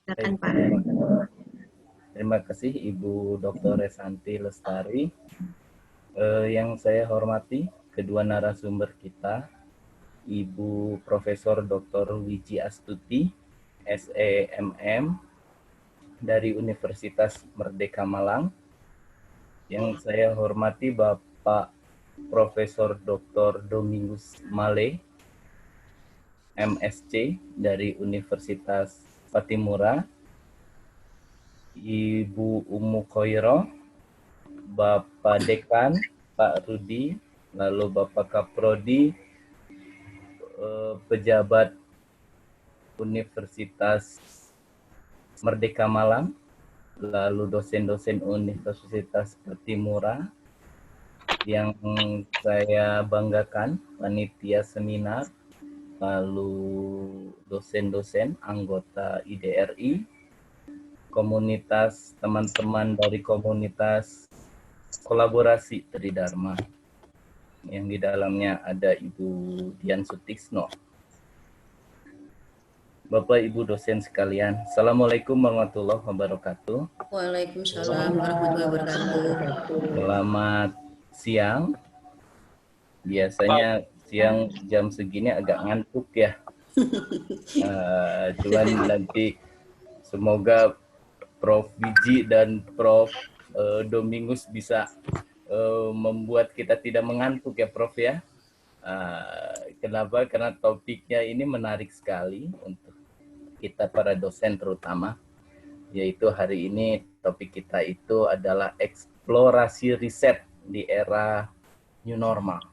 Silakan Pak. Terima kasih Ibu Dr. Resanti Lestari. Yang saya hormati kedua narasumber kita, Ibu Profesor Dr. Wiji Astuti, SEMM dari Universitas Merdeka Malang. Yang saya hormati Bapak Profesor Dr. Domingus Male, MSc dari Universitas Patimura, Ibu Umu Khoiro, Bapak Dekan, Pak Rudi, lalu Bapak Kaprodi, pejabat Universitas Merdeka Malang, lalu dosen-dosen Universitas Patimura, yang saya banggakan, panitia seminar, lalu dosen-dosen anggota IDRI, komunitas teman-teman dari komunitas kolaborasi Tridharma, yang di dalamnya ada Ibu Dian Sutisno. Bapak Ibu dosen sekalian, Assalamualaikum warahmatullahi wabarakatuh. Waalaikumsalam warahmatullahi wabarakatuh. Selamat siang. Biasanya siang jam segini agak ngantuk ya. Cuman nanti semoga Prof. Wiji dan Prof. Domingus bisa membuat kita tidak mengantuk ya Prof ya. Kenapa? Karena topiknya ini menarik sekali untuk kita para dosen terutama, yaitu hari ini topik kita itu adalah eksplorasi riset di era new normal.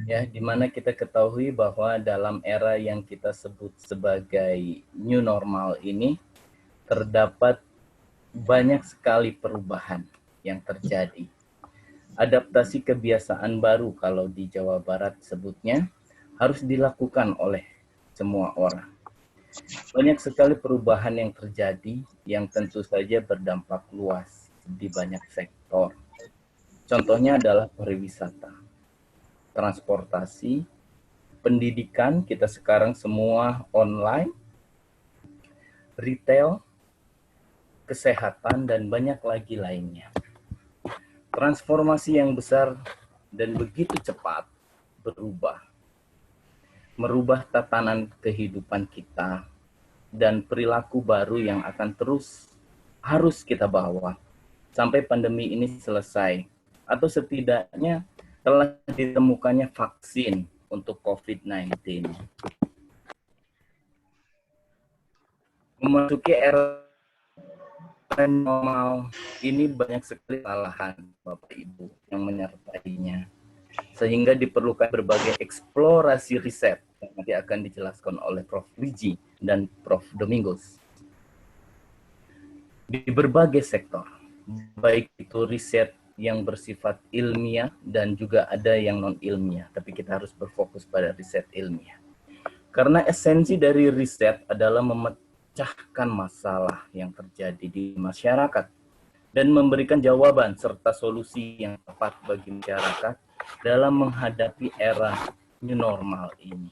Ya, di mana kita ketahui bahwa dalam era yang kita sebut sebagai new normal ini terdapat banyak sekali perubahan yang terjadi. Adaptasi kebiasaan baru kalau di Jawa Barat sebutnya harus dilakukan oleh semua orang. Banyak sekali perubahan yang terjadi yang tentu saja berdampak luas di banyak sektor. Contohnya adalah pariwisata, transportasi, pendidikan, kita sekarang semua online, retail, kesehatan, dan banyak lagi lainnya. Transformasi yang besar dan begitu cepat merubah tatanan kehidupan kita dan perilaku baru yang akan terus harus kita bawa sampai pandemi ini selesai, atau setidaknya telah ditemukannya vaksin untuk COVID-19. Memasuki era normal ini banyak sekali kesalahan Bapak Ibu yang menyertainya, sehingga diperlukan berbagai eksplorasi riset yang nanti akan dijelaskan oleh Prof. Wiji dan Prof. Domingus di berbagai sektor, baik itu riset yang bersifat ilmiah dan juga ada yang non ilmiah, tapi kita harus berfokus pada riset ilmiah. Karena esensi dari riset adalah memecahkan masalah yang terjadi di masyarakat dan memberikan jawaban serta solusi yang tepat bagi masyarakat dalam menghadapi era new normal ini.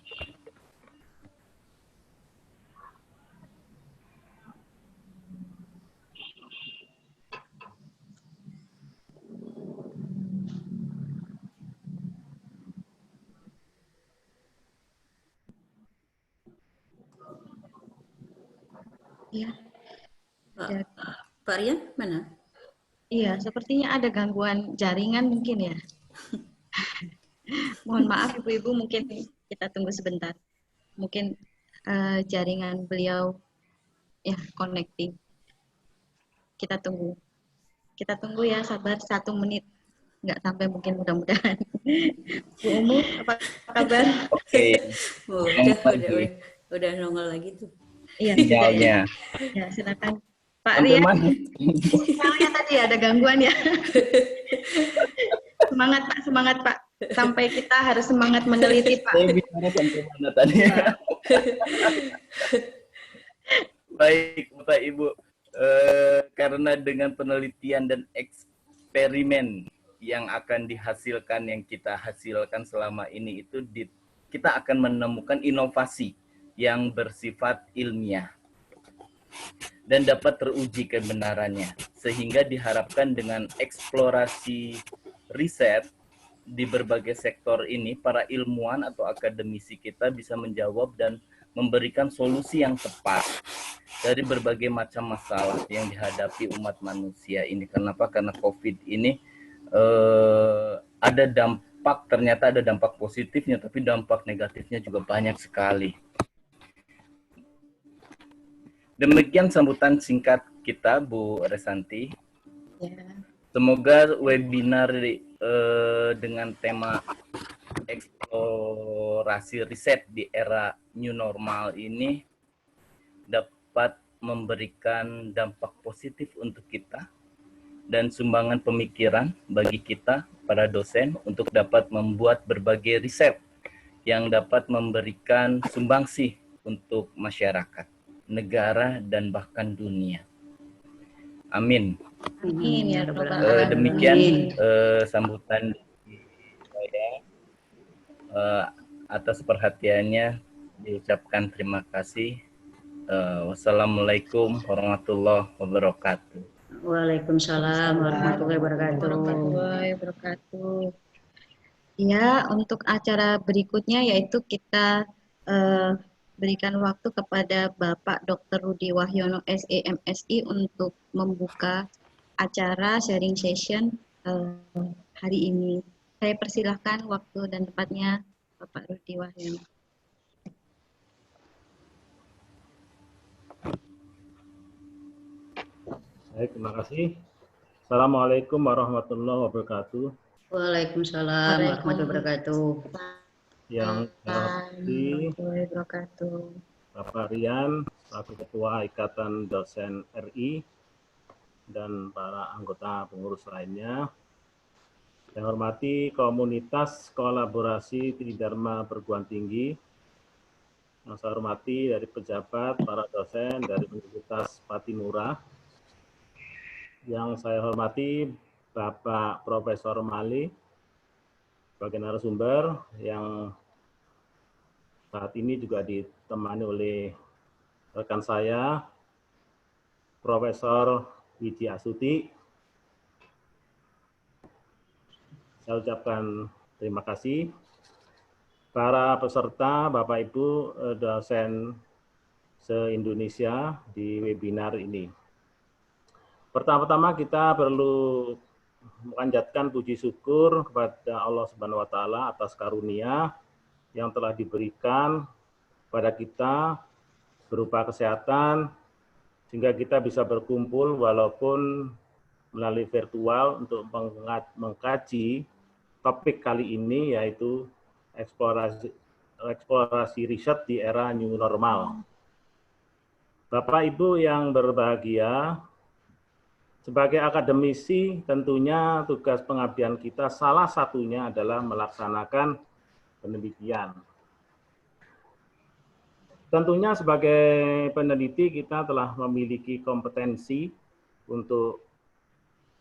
Ya. Pak Rian, mana? Iya, sepertinya ada gangguan jaringan mungkin ya. Mohon maaf Ibu-Ibu, mungkin kita tunggu sebentar. Mungkin jaringan beliau ya connecting. Kita tunggu ya, sabar 1 menit. Nggak sampai mungkin, mudah-mudahan. Bu Umu, apa kabar? Oke. Udah nongol lagi tuh. Iya, sinyalnya. Ya, silakan. Pak Rian, sinyalnya tadi ada gangguan ya. Semangat Pak. Sampai kita harus semangat meneliti Pak. Saya bicara sampai mana tadi? Baik Bapak Ibu, karena dengan penelitian dan eksperimen yang akan dihasilkan, yang kita hasilkan selama ini itu kita akan menemukan inovasi yang bersifat ilmiah. dan dapat teruji kebenarannya. Sehingga diharapkan dengan eksplorasi riset di berbagai sektor ini, para ilmuwan atau akademisi kita bisa menjawab dan memberikan solusi yang tepat dari berbagai macam masalah yang dihadapi umat manusia ini. Kenapa? Karena COVID ini ada dampak, ternyata ada dampak positifnya, tapi dampak negatifnya juga banyak sekali. Demikian sambutan singkat kita, Bu Resanti. Ya. Semoga webinar dengan tema eksplorasi riset di era new normal ini dapat memberikan dampak positif untuk kita dan sumbangan pemikiran bagi kita, para dosen, untuk dapat membuat berbagai riset yang dapat memberikan sumbangsih untuk masyarakat, negara, dan bahkan dunia. Amin. Amin ya Rabbal Alamin. Demikian sambutan saya. Atas perhatiannya diucapkan terima kasih. Wassalamualaikum warahmatullahi wabarakatuh. Waalaikumsalam warahmatullahi Warahmatullahi wabarakatuh. Ya, untuk acara berikutnya yaitu kita berikan waktu kepada Bapak Dr. Rudi Wahyono SEMSI untuk membuka acara sharing session hari ini. Saya persilahkan waktu dan tempatnya Bapak Rudi Wahyono. Baik, terima kasih. Assalamualaikum warahmatullahi wabarakatuh. Waalaikumsalam warahmatullahi wabarakatuh. Yang saya hormati Bapak Rian, selaku Ketua Ikatan Dosen RI, dan para anggota pengurus lainnya. Yang hormati komunitas kolaborasi Tridharma Perguruan Tinggi. Yang saya hormati dari pejabat, para dosen dari Universitas Patimura. Yang saya hormati Bapak Profesor Mali sebagai narasumber yang saat ini juga ditemani oleh rekan saya, Profesor Widi Astuti. Saya ucapkan terima kasih. Para peserta, Bapak Ibu dosen se-Indonesia di webinar ini. Pertama-tama kita perlu memanjatkan puji syukur kepada Allah Subhanahu wa taala atas karunia yang telah diberikan pada kita berupa kesehatan sehingga kita bisa berkumpul walaupun melalui virtual untuk mengkaji topik kali ini, yaitu eksplorasi riset di era new normal. Bapak Ibu yang berbahagia, sebagai akademisi, tentunya tugas pengabdian kita salah satunya adalah melaksanakan penelitian. Tentunya sebagai peneliti kita telah memiliki kompetensi untuk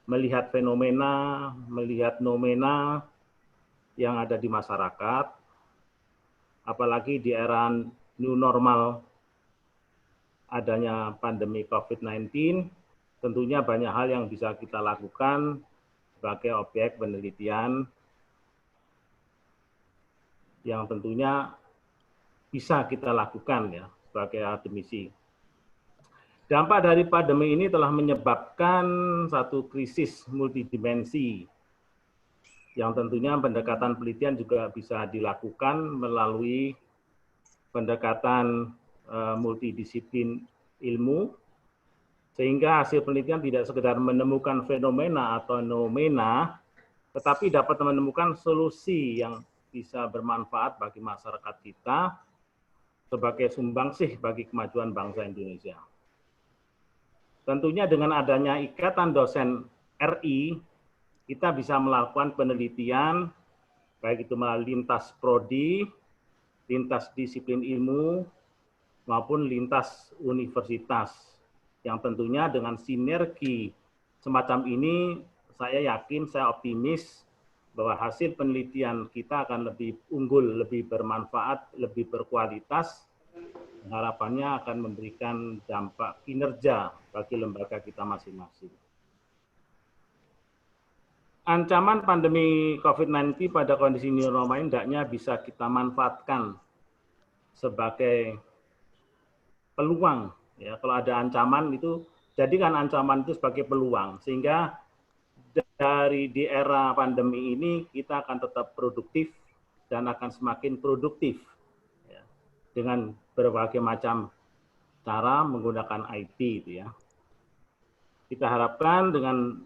melihat fenomena, melihat nomena yang ada di masyarakat, apalagi di era new normal adanya pandemi COVID-19, tentunya banyak hal yang bisa kita lakukan sebagai objek penelitian yang tentunya bisa kita lakukan ya sebagai akademisi. Dampak dari pandemi ini telah menyebabkan satu krisis multidimensi yang tentunya pendekatan penelitian juga bisa dilakukan melalui pendekatan multidisiplin ilmu, sehingga hasil penelitian tidak sekedar menemukan fenomena atau nomena, tetapi dapat menemukan solusi yang bisa bermanfaat bagi masyarakat kita sebagai sumbangsih bagi kemajuan bangsa Indonesia. Tentunya dengan adanya Ikatan Dosen RI, kita bisa melakukan penelitian, baik itu melalui lintas prodi, lintas disiplin ilmu, maupun lintas universitas. Yang tentunya dengan sinergi semacam ini, saya yakin, saya optimis bahwa hasil penelitian kita akan lebih unggul, lebih bermanfaat, lebih berkualitas, harapannya akan memberikan dampak kinerja bagi lembaga kita masing-masing. Ancaman pandemi COVID-19 pada kondisi new normal ini hendaknya bisa kita manfaatkan sebagai peluang. Ya, kalau ada ancaman itu, jadikan ancaman itu sebagai peluang, sehingga di era pandemi ini kita akan tetap produktif dan akan semakin produktif ya, dengan berbagai macam cara menggunakan IT itu ya. Kita harapkan dengan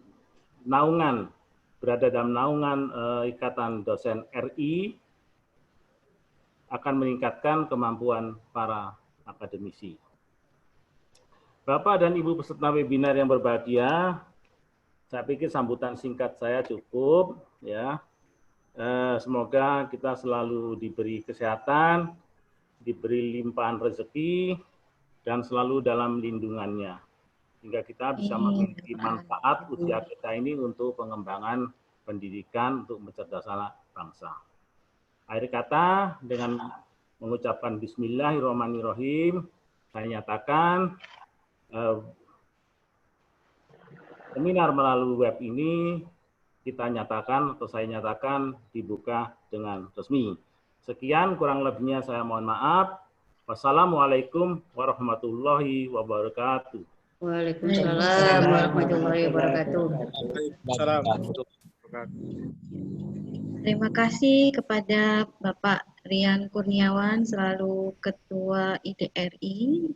berada dalam naungan Ikatan Dosen RI akan meningkatkan kemampuan para akademisi. Bapak dan Ibu peserta webinar yang berbahagia, saya pikir sambutan singkat saya cukup ya. Semoga kita selalu diberi kesehatan, diberi limpahan rezeki, dan selalu dalam lindungannya. Sehingga kita bisa memiliki manfaat usia kita ini untuk pengembangan pendidikan untuk mencerdaskan bangsa. Akhir kata, dengan mengucapkan Bismillahirrahmanirrahim, saya nyatakan seminar melalui web ini saya nyatakan dibuka dengan resmi. Sekian, kurang lebihnya saya mohon maaf. Wassalamualaikum warahmatullahi wabarakatuh. Waalaikumsalam warahmatullahi wabarakatuh. Terima kasih kepada Bapak Rian Kurniawan selaku Ketua IDRI.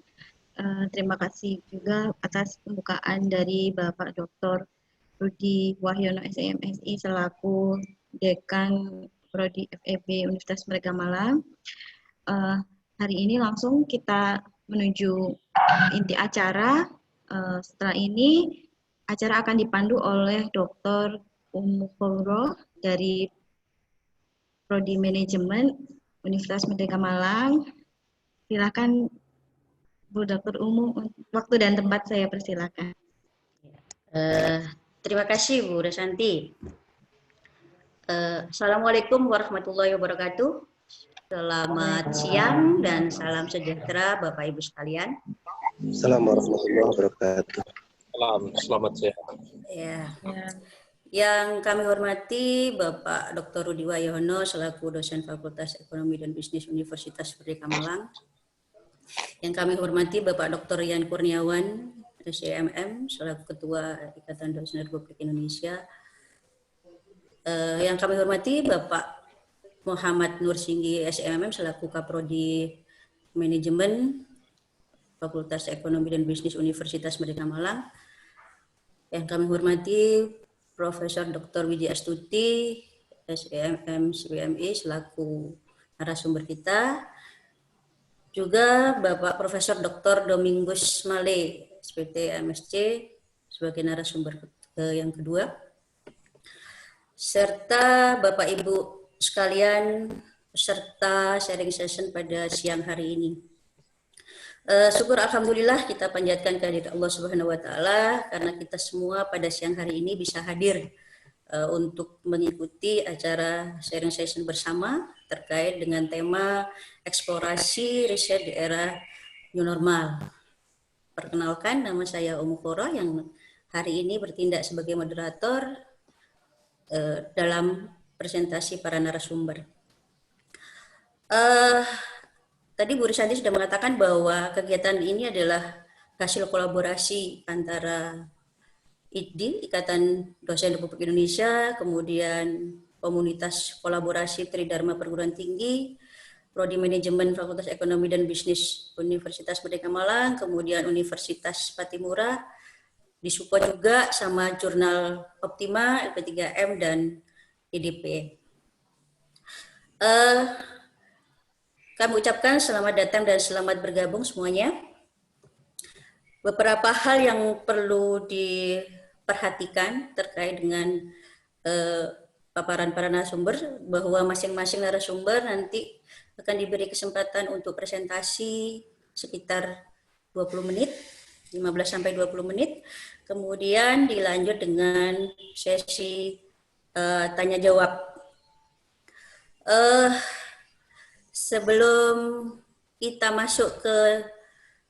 Terima kasih juga atas pembukaan dari Bapak Dr. Rudi Wahyono SMSI selaku Dekan Prodi FEB Universitas Merdeka Malang. Hari ini langsung kita menuju inti acara. Setelah ini acara akan dipandu oleh Dr. Umu Khoro dari Prodi Manajemen Universitas Merdeka Malang. Silakan Bu Dr. Umu, waktu dan tempat saya persilakan. Terima kasih Bu Resanti. Assalamualaikum warahmatullahi wabarakatuh. Selamat siang dan salam sejahtera Bapak Ibu sekalian. Assalamualaikum warahmatullahi wabarakatuh. Selamat siang. Ya. Yang kami hormati Bapak Dr. Rudi Wahyono selaku dosen Fakultas Ekonomi dan Bisnis Universitas Merdeka Malang. Yang kami hormati Bapak Dr. Rian Kurniawan, SCMM selaku Ketua Ikatan Dosen Republik Indonesia. Yang kami hormati Bapak Muhammad Nursinggi SCMM selaku Kaprodi Manajemen Fakultas Ekonomi dan Bisnis Universitas Merdeka Malang. Yang kami hormati Profesor Dr. Widya Astuti, SEMM CBMI selaku narasumber kita. Juga Bapak Profesor Dr. Domingus Male, SPT MSc sebagai narasumber yang kedua. Serta Bapak Ibu sekalian peserta sharing session pada siang hari ini. Syukur alhamdulillah kita panjatkan kehadirat Allah Subhanahu wa taala karena kita semua pada siang hari ini bisa hadir untuk mengikuti acara sharing session bersama terkait dengan tema eksplorasi riset di era new normal. Perkenalkan, nama saya Umu Khoro yang hari ini bertindak sebagai moderator dalam presentasi para narasumber. Tadi Bu Risanti sudah mengatakan bahwa kegiatan ini adalah hasil kolaborasi antara IDI, Ikatan Dosen Republik Indonesia, kemudian Komunitas Kolaborasi Tridharma Perguruan Tinggi, Prodi Manajemen Fakultas Ekonomi dan Bisnis Universitas Merdeka Malang, kemudian Universitas Patimura, disupport juga sama Jurnal Optima, LP3M, dan IDP. Kami ucapkan selamat datang dan selamat bergabung semuanya. Beberapa hal yang perlu diperhatikan terkait dengan paparan para narasumber, bahwa masing-masing narasumber nanti akan diberi kesempatan untuk presentasi sekitar 20 menit, 15-20 menit, kemudian dilanjut dengan sesi tanya jawab. Sebelum kita masuk ke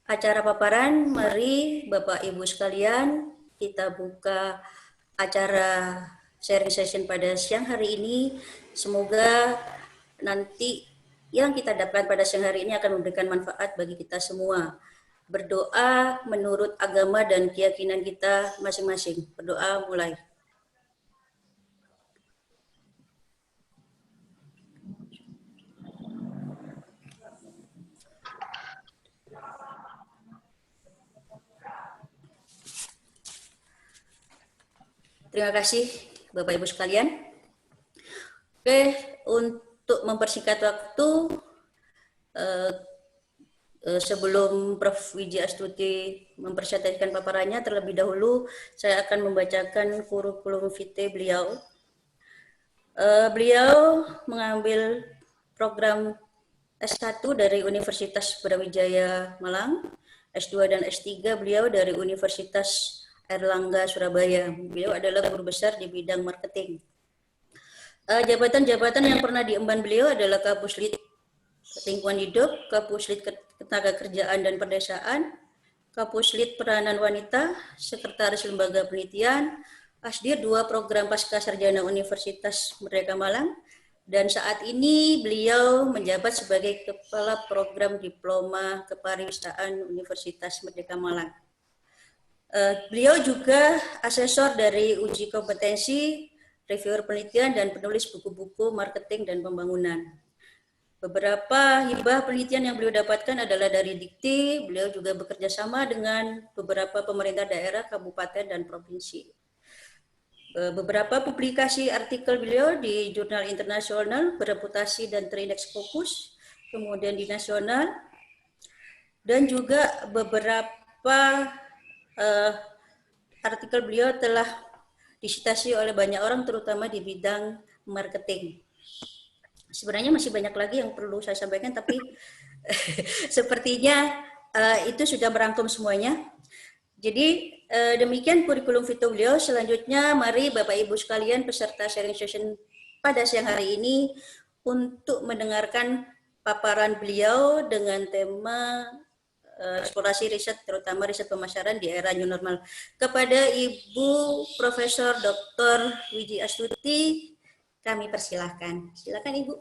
acara paparan. Mari Bapak Ibu sekalian, kita buka acara sharing session pada siang hari ini. Semoga nanti yang kita dapatkan pada siang hari ini akan memberikan manfaat bagi kita semua. Berdoa menurut agama dan keyakinan kita masing-masing. Berdoa mulai. Terima kasih Bapak Ibu sekalian. Oke, untuk mempersingkat waktu, sebelum Prof. Wiji Astuti mempersiapkan paparannya, terlebih dahulu saya akan membacakan kurikulum vitae beliau. Beliau mengambil program S1 dari Universitas Brawijaya Malang, S2 dan S3 beliau dari Universitas Airlangga Surabaya. Beliau adalah guru besar di bidang marketing. Jabatan-jabatan yang pernah diemban beliau adalah Kapuslit Lingkungan Hidup, Kapuslit Ketenagakerjaan dan Perdesaan, Kapuslit Peranan Wanita, Sekretaris Lembaga Penelitian, Asdir 2 Program Pasca Sarjana Universitas Merdeka Malang, dan saat ini beliau menjabat sebagai Kepala Program Diploma Kepariwisataan Universitas Merdeka Malang. Beliau juga asesor dari uji kompetensi, reviewer penelitian, dan penulis buku-buku marketing dan pembangunan. Beberapa hibah penelitian yang beliau dapatkan adalah dari Dikti. Beliau juga bekerja sama dengan beberapa pemerintah daerah, kabupaten, dan provinsi. Beberapa publikasi artikel beliau di jurnal internasional bereputasi dan terindeks Scopus, kemudian di nasional, dan juga beberapa artikel beliau telah disitasi oleh banyak orang, terutama di bidang marketing. Sebenarnya masih banyak lagi yang perlu saya sampaikan, tapi sepertinya itu sudah merangkum semuanya. Jadi demikian kurikulum vitae beliau. Selanjutnya mari Bapak Ibu sekalian peserta sharing session pada siang hari ini untuk mendengarkan paparan beliau dengan tema eksplorasi riset, terutama riset pemasaran di era new normal. Kepada Ibu Profesor Dr. Wiji Astuti, kami persilahkan. Silakan Ibu.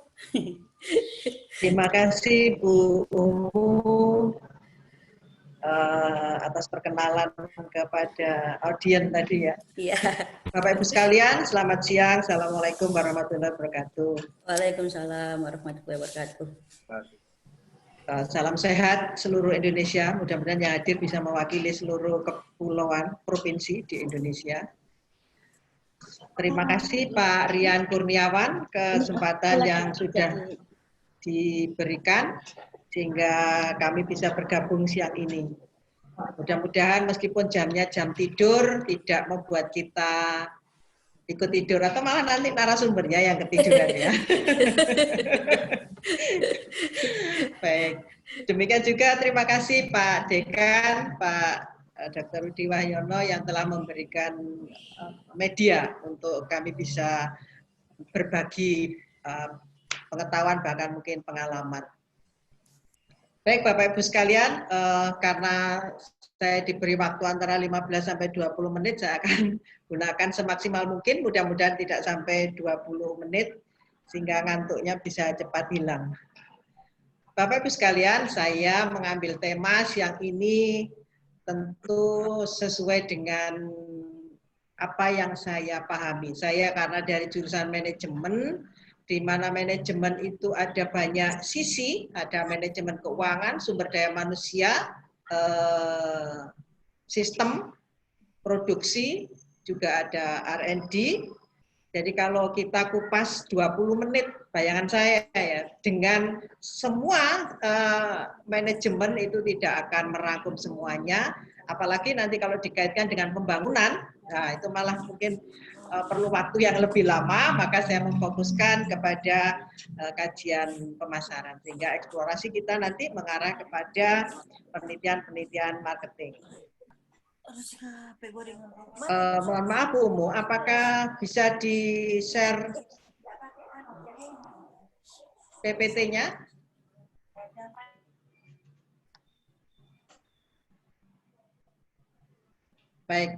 Terima kasih Bu Umu atas perkenalan kepada audien tadi ya. Iya. Bapak Ibu sekalian, selamat siang. Assalamualaikum warahmatullahi wabarakatuh. Waalaikumsalam warahmatullahi wabarakatuh. Salam sehat seluruh Indonesia. Mudah-mudahan yang hadir bisa mewakili seluruh kepulauan provinsi di Indonesia. Terima kasih Pak Rian Kurniawan kesempatan yang sudah diberikan sehingga kami bisa bergabung siang ini. Mudah-mudahan meskipun jamnya jam tidur tidak membuat kita ikut tidur atau malah nanti narasumbernya yang ketiduran ya. Baik, demikian juga terima kasih Pak Dekan, Pak Dr. Rudi Wahyono yang telah memberikan media untuk kami bisa berbagi pengetahuan bahkan mungkin pengalaman. Baik Bapak Ibu sekalian, karena saya diberi waktu antara 15 sampai 20 menit, saya akan gunakan semaksimal mungkin, mudah-mudahan tidak sampai 20 menit, sehingga ngantuknya bisa cepat hilang. Bapak Ibu sekalian, saya mengambil tema siang ini tentu sesuai dengan apa yang saya pahami. Saya karena dari jurusan manajemen, di mana manajemen itu ada banyak sisi, ada manajemen keuangan, sumber daya manusia, sistem, produksi, juga ada R&D. Jadi kalau kita kupas 20 menit, bayangan saya ya, dengan semua manajemen itu tidak akan merangkum semuanya, apalagi nanti kalau dikaitkan dengan pembangunan, nah itu malah mungkin perlu waktu yang lebih lama, maka saya memfokuskan kepada kajian pemasaran, sehingga eksplorasi kita nanti mengarah kepada penelitian-penelitian marketing. Mohon maaf Bu Umu, apakah bisa di-share PPT-nya? Baik.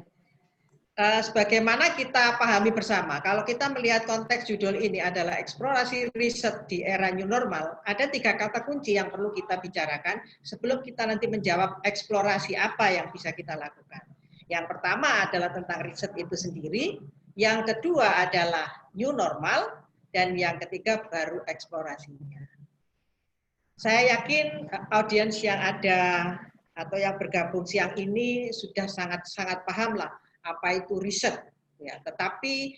Sebagaimana kita pahami bersama, kalau kita melihat konteks judul ini adalah eksplorasi riset di era new normal, ada 3 kata kunci yang perlu kita bicarakan sebelum kita nanti menjawab eksplorasi apa yang bisa kita lakukan. Yang pertama adalah tentang riset itu sendiri, yang kedua adalah new normal, dan yang ketiga baru eksplorasinya. Saya yakin audiens yang ada atau yang bergabung siang ini sudah sangat paham lah apa itu riset, ya. Tetapi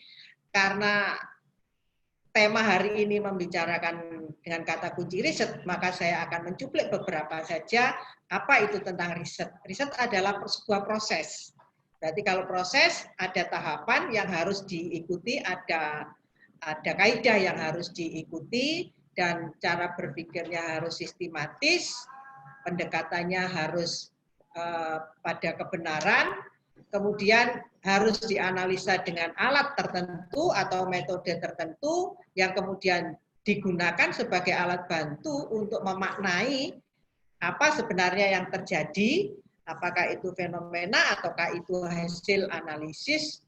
karena tema hari ini membicarakan dengan kata kunci riset, maka saya akan mencuplik beberapa saja apa itu tentang riset. Riset adalah sebuah proses. Berarti kalau proses ada tahapan yang harus diikuti, ada kaidah yang harus diikuti, dan cara berpikirnya harus sistematis, pendekatannya harus pada kebenaran. Kemudian harus dianalisa dengan alat tertentu atau metode tertentu yang kemudian digunakan sebagai alat bantu untuk memaknai apa sebenarnya yang terjadi, apakah itu fenomena ataukah itu hasil analisis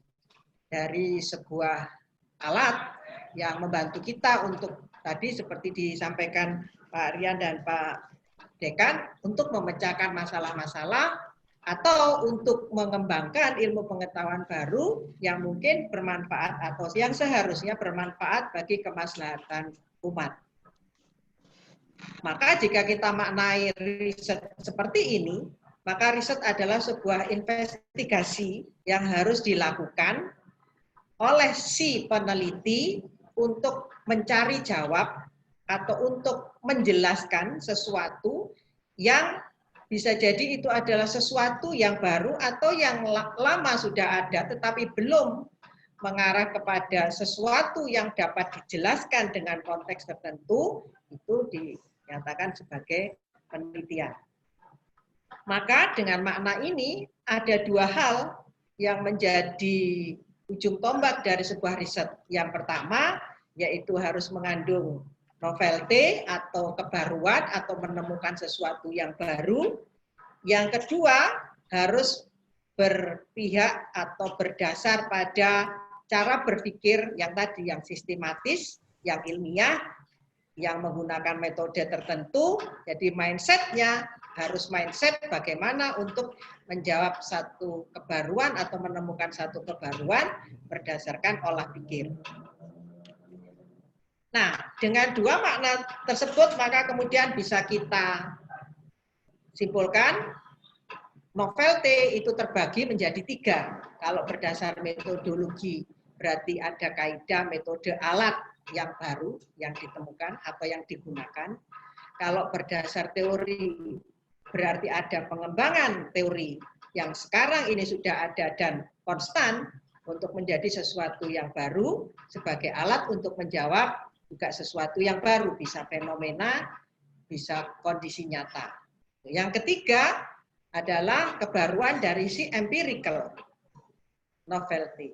dari sebuah alat yang membantu kita untuk tadi seperti disampaikan Pak Rian dan Pak Dekan, untuk memecahkan masalah-masalah atau untuk mengembangkan ilmu pengetahuan baru yang mungkin bermanfaat atau yang seharusnya bermanfaat bagi kemaslahatan umat. Maka jika kita maknai riset seperti ini, maka riset adalah sebuah investigasi yang harus dilakukan oleh si peneliti untuk mencari jawab atau untuk menjelaskan sesuatu yang bisa jadi itu adalah sesuatu yang baru atau yang lama sudah ada tetapi belum mengarah kepada sesuatu yang dapat dijelaskan dengan konteks tertentu, itu dinyatakan sebagai penelitian. Maka dengan makna ini ada 2 hal yang menjadi ujung tombak dari sebuah riset. Yang pertama yaitu harus mengandung novelty atau kebaruan atau menemukan sesuatu yang baru. Yang kedua harus berpihak atau berdasar pada cara berpikir yang tadi, yang sistematis, yang ilmiah, yang menggunakan metode tertentu. Jadi mindsetnya harus mindset bagaimana untuk menjawab satu kebaruan atau menemukan satu kebaruan berdasarkan olah pikir. Nah, dengan 2 makna tersebut, maka kemudian bisa kita simpulkan, novelty itu terbagi menjadi 3. Kalau berdasar metodologi, berarti ada kaidah metode alat yang baru, yang ditemukan atau yang digunakan. Kalau berdasar teori, berarti ada pengembangan teori yang sekarang ini sudah ada dan konstan untuk menjadi sesuatu yang baru sebagai alat untuk menjawab juga sesuatu yang baru, bisa fenomena, bisa kondisi nyata. Yang ketiga adalah kebaruan dari si empirical novelty.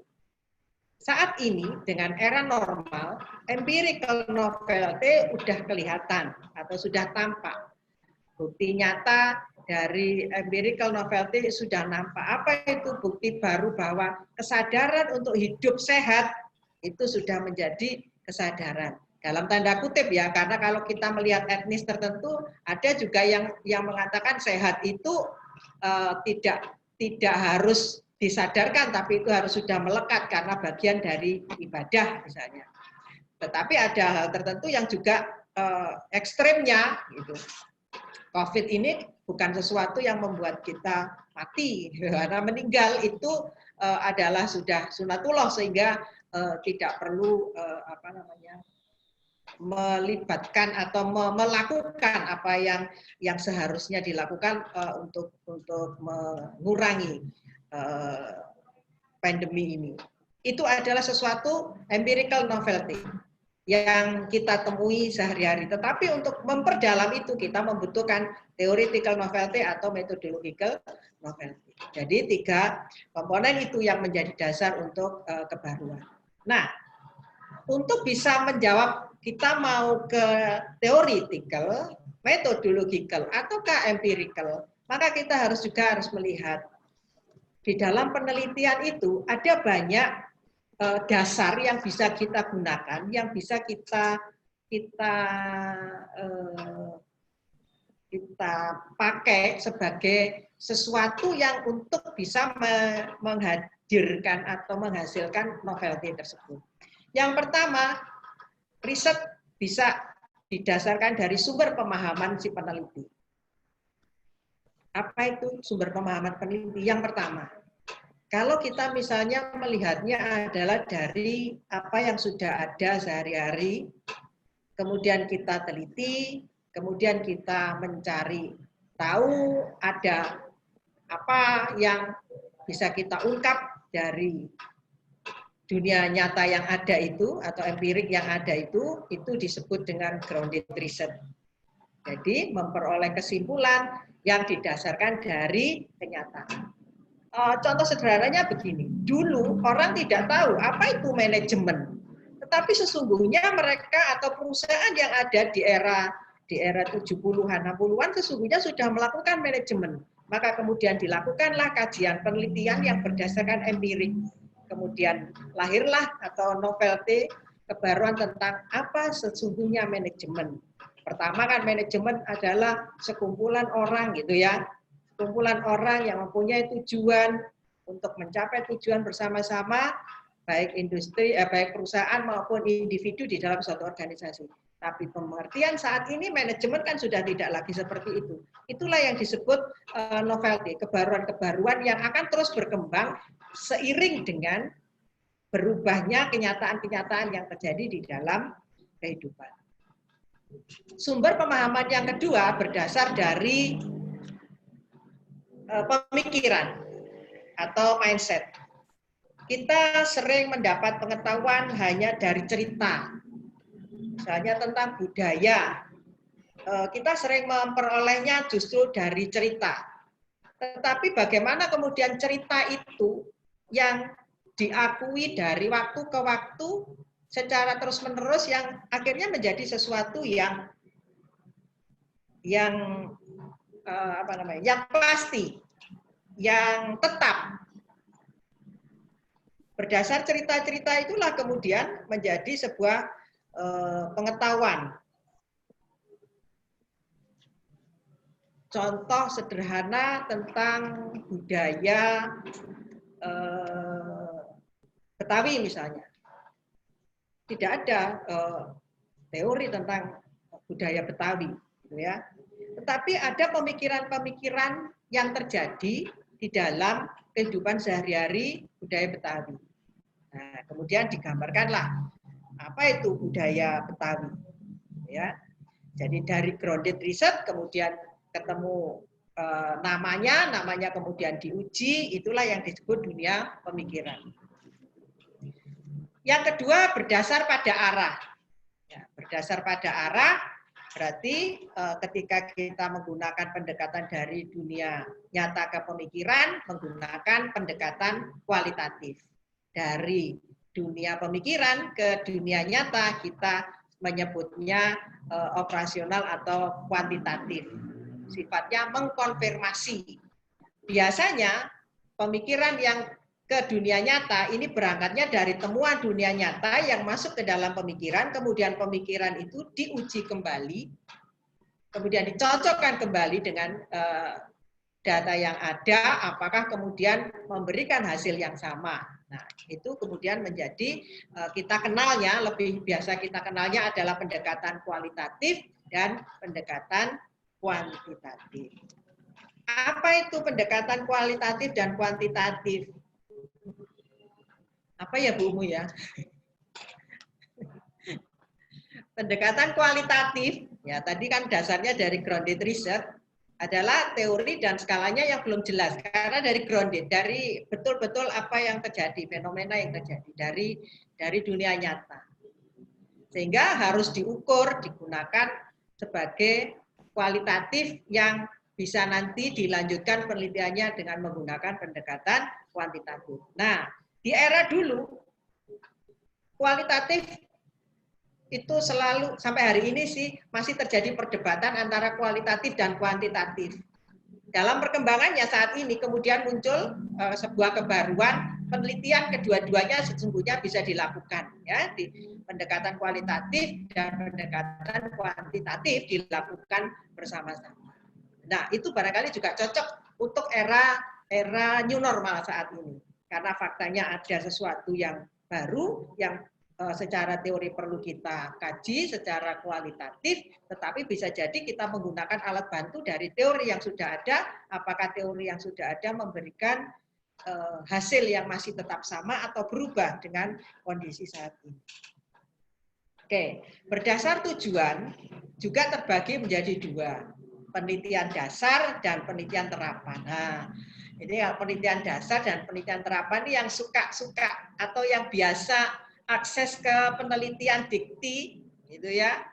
Saat ini dengan era normal, empirical novelty sudah kelihatan atau sudah tampak. Bukti nyata dari empirical novelty sudah nampak. Apa itu bukti baru bahwa kesadaran untuk hidup sehat itu sudah menjadi kesadaran. Dalam tanda kutip ya, karena kalau kita melihat etnis tertentu, ada juga yang mengatakan sehat itu tidak harus disadarkan, tapi itu harus sudah melekat karena bagian dari ibadah misalnya. Tetapi ada hal tertentu yang juga ekstremnya, gitu. COVID ini bukan sesuatu yang membuat kita mati, karena meninggal itu adalah sudah sunatullah sehingga tidak perlu melibatkan atau melakukan apa yang seharusnya dilakukan untuk mengurangi pandemi ini. Itu adalah sesuatu empirical novelty yang kita temui sehari-hari. Tetapi untuk memperdalam itu kita membutuhkan theoretical novelty atau methodological novelty. Jadi 3 komponen itu yang menjadi dasar untuk kebaruan. Nah, untuk bisa menjawab kita mau ke theoretical, methodological, ataukah empirical, maka kita harus melihat di dalam penelitian itu ada banyak dasar yang bisa kita gunakan, yang bisa kita pakai sebagai sesuatu yang untuk bisa menghadirkan atau menghasilkan novelty tersebut. Yang pertama, riset bisa didasarkan dari sumber pemahaman si peneliti. Apa itu sumber pemahaman peneliti? Yang pertama, kalau kita misalnya melihatnya adalah dari apa yang sudah ada sehari-hari, kemudian kita teliti, kemudian kita mencari tahu ada apa yang bisa kita ungkap dari dunia nyata yang ada itu atau empirik yang ada itu disebut dengan grounded research. Jadi memperoleh kesimpulan yang didasarkan dari kenyataan. Contoh sederhananya begini, dulu orang tidak tahu apa itu manajemen, tetapi sesungguhnya mereka atau perusahaan yang ada di era 70-an, 60-an sesungguhnya sudah melakukan manajemen. Maka kemudian dilakukanlah kajian penelitian yang berdasarkan empirik. Kemudian lahirlah atau novelty, kebaruan tentang apa sesungguhnya manajemen. Pertama kan manajemen adalah sekumpulan orang gitu ya. Kumpulan orang yang mempunyai tujuan untuk mencapai tujuan bersama-sama, baik industri, baik perusahaan maupun individu di dalam suatu organisasi. Tapi pengertian saat ini manajemen kan sudah tidak lagi seperti itu. Itulah yang disebut novelty, kebaruan-kebaruan yang akan terus berkembang seiring dengan berubahnya kenyataan-kenyataan yang terjadi di dalam kehidupan. Sumber pemahaman yang kedua berdasar dari pemikiran atau mindset. Kita sering mendapat pengetahuan hanya dari cerita, misalnya tentang budaya. Kita sering memperolehnya justru dari cerita. Tetapi bagaimana kemudian cerita itu yang diakui dari waktu ke waktu secara terus-menerus yang akhirnya menjadi sesuatu yang yang pasti, yang tetap. Berdasar cerita-cerita itulah kemudian menjadi sebuah pengetahuan. Contoh sederhana tentang budaya Betawi misalnya. Tidak ada teori tentang budaya Betawi, gitu ya. Tetapi ada pemikiran-pemikiran yang terjadi di dalam kehidupan sehari-hari budaya Betawi. Nah, kemudian digambarkanlah apa itu budaya Betawi, ya. Jadi dari grounded research kemudian ketemu namanya kemudian diuji, itulah yang disebut dunia pemikiran. Yang kedua berdasar pada arah. Ya, berdasar pada arah berarti ketika kita menggunakan pendekatan dari dunia nyata ke pemikiran, menggunakan pendekatan kualitatif. Dari dunia pemikiran ke dunia nyata kita menyebutnya operasional atau kuantitatif. Sifatnya mengkonfirmasi. Biasanya pemikiran yang ke dunia nyata ini berangkatnya dari temuan dunia nyata yang masuk ke dalam pemikiran, kemudian pemikiran itu diuji kembali, kemudian dicocokkan kembali dengan data yang ada, apakah kemudian memberikan hasil yang sama. Nah, itu kemudian menjadi kita kenalnya, lebih biasa kita kenalnya adalah pendekatan kualitatif dan pendekatan kuantitatif. Apa itu pendekatan kualitatif dan kuantitatif? Apa ya Bu Umu ya? Pendekatan kualitatif, ya tadi kan dasarnya dari grounded research, adalah teori dan skalanya yang belum jelas. Karena dari grounded, dari betul-betul apa yang terjadi, fenomena yang terjadi dari dunia nyata. Sehingga harus diukur, digunakan sebagai kualitatif yang bisa nanti dilanjutkan penelitiannya dengan menggunakan pendekatan kuantitatif. Nah, di era dulu, kualitatif itu selalu, sampai hari ini sih, masih terjadi perdebatan antara kualitatif dan kuantitatif. dalam perkembangannya saat ini kemudian muncul sebuah kebaruan, penelitian kedua-duanya sesungguhnya bisa dilakukan ya, di pendekatan kualitatif dan pendekatan kuantitatif dilakukan bersama-sama. Nah, itu barangkali juga cocok untuk era new normal saat ini. Karena faktanya ada sesuatu yang baru yang secara teori perlu kita kaji secara kualitatif, tetapi bisa jadi kita menggunakan alat bantu dari teori yang sudah ada. Apakah teori yang sudah ada memberikan hasil yang masih tetap sama atau berubah dengan kondisi saat ini. Oke, berdasar tujuan juga terbagi menjadi dua, penelitian dasar dan penelitian terapan. Nah, ini penelitian dasar dan penelitian terapan ini yang suka-suka atau yang biasa akses ke penelitian dikti, gitu ya.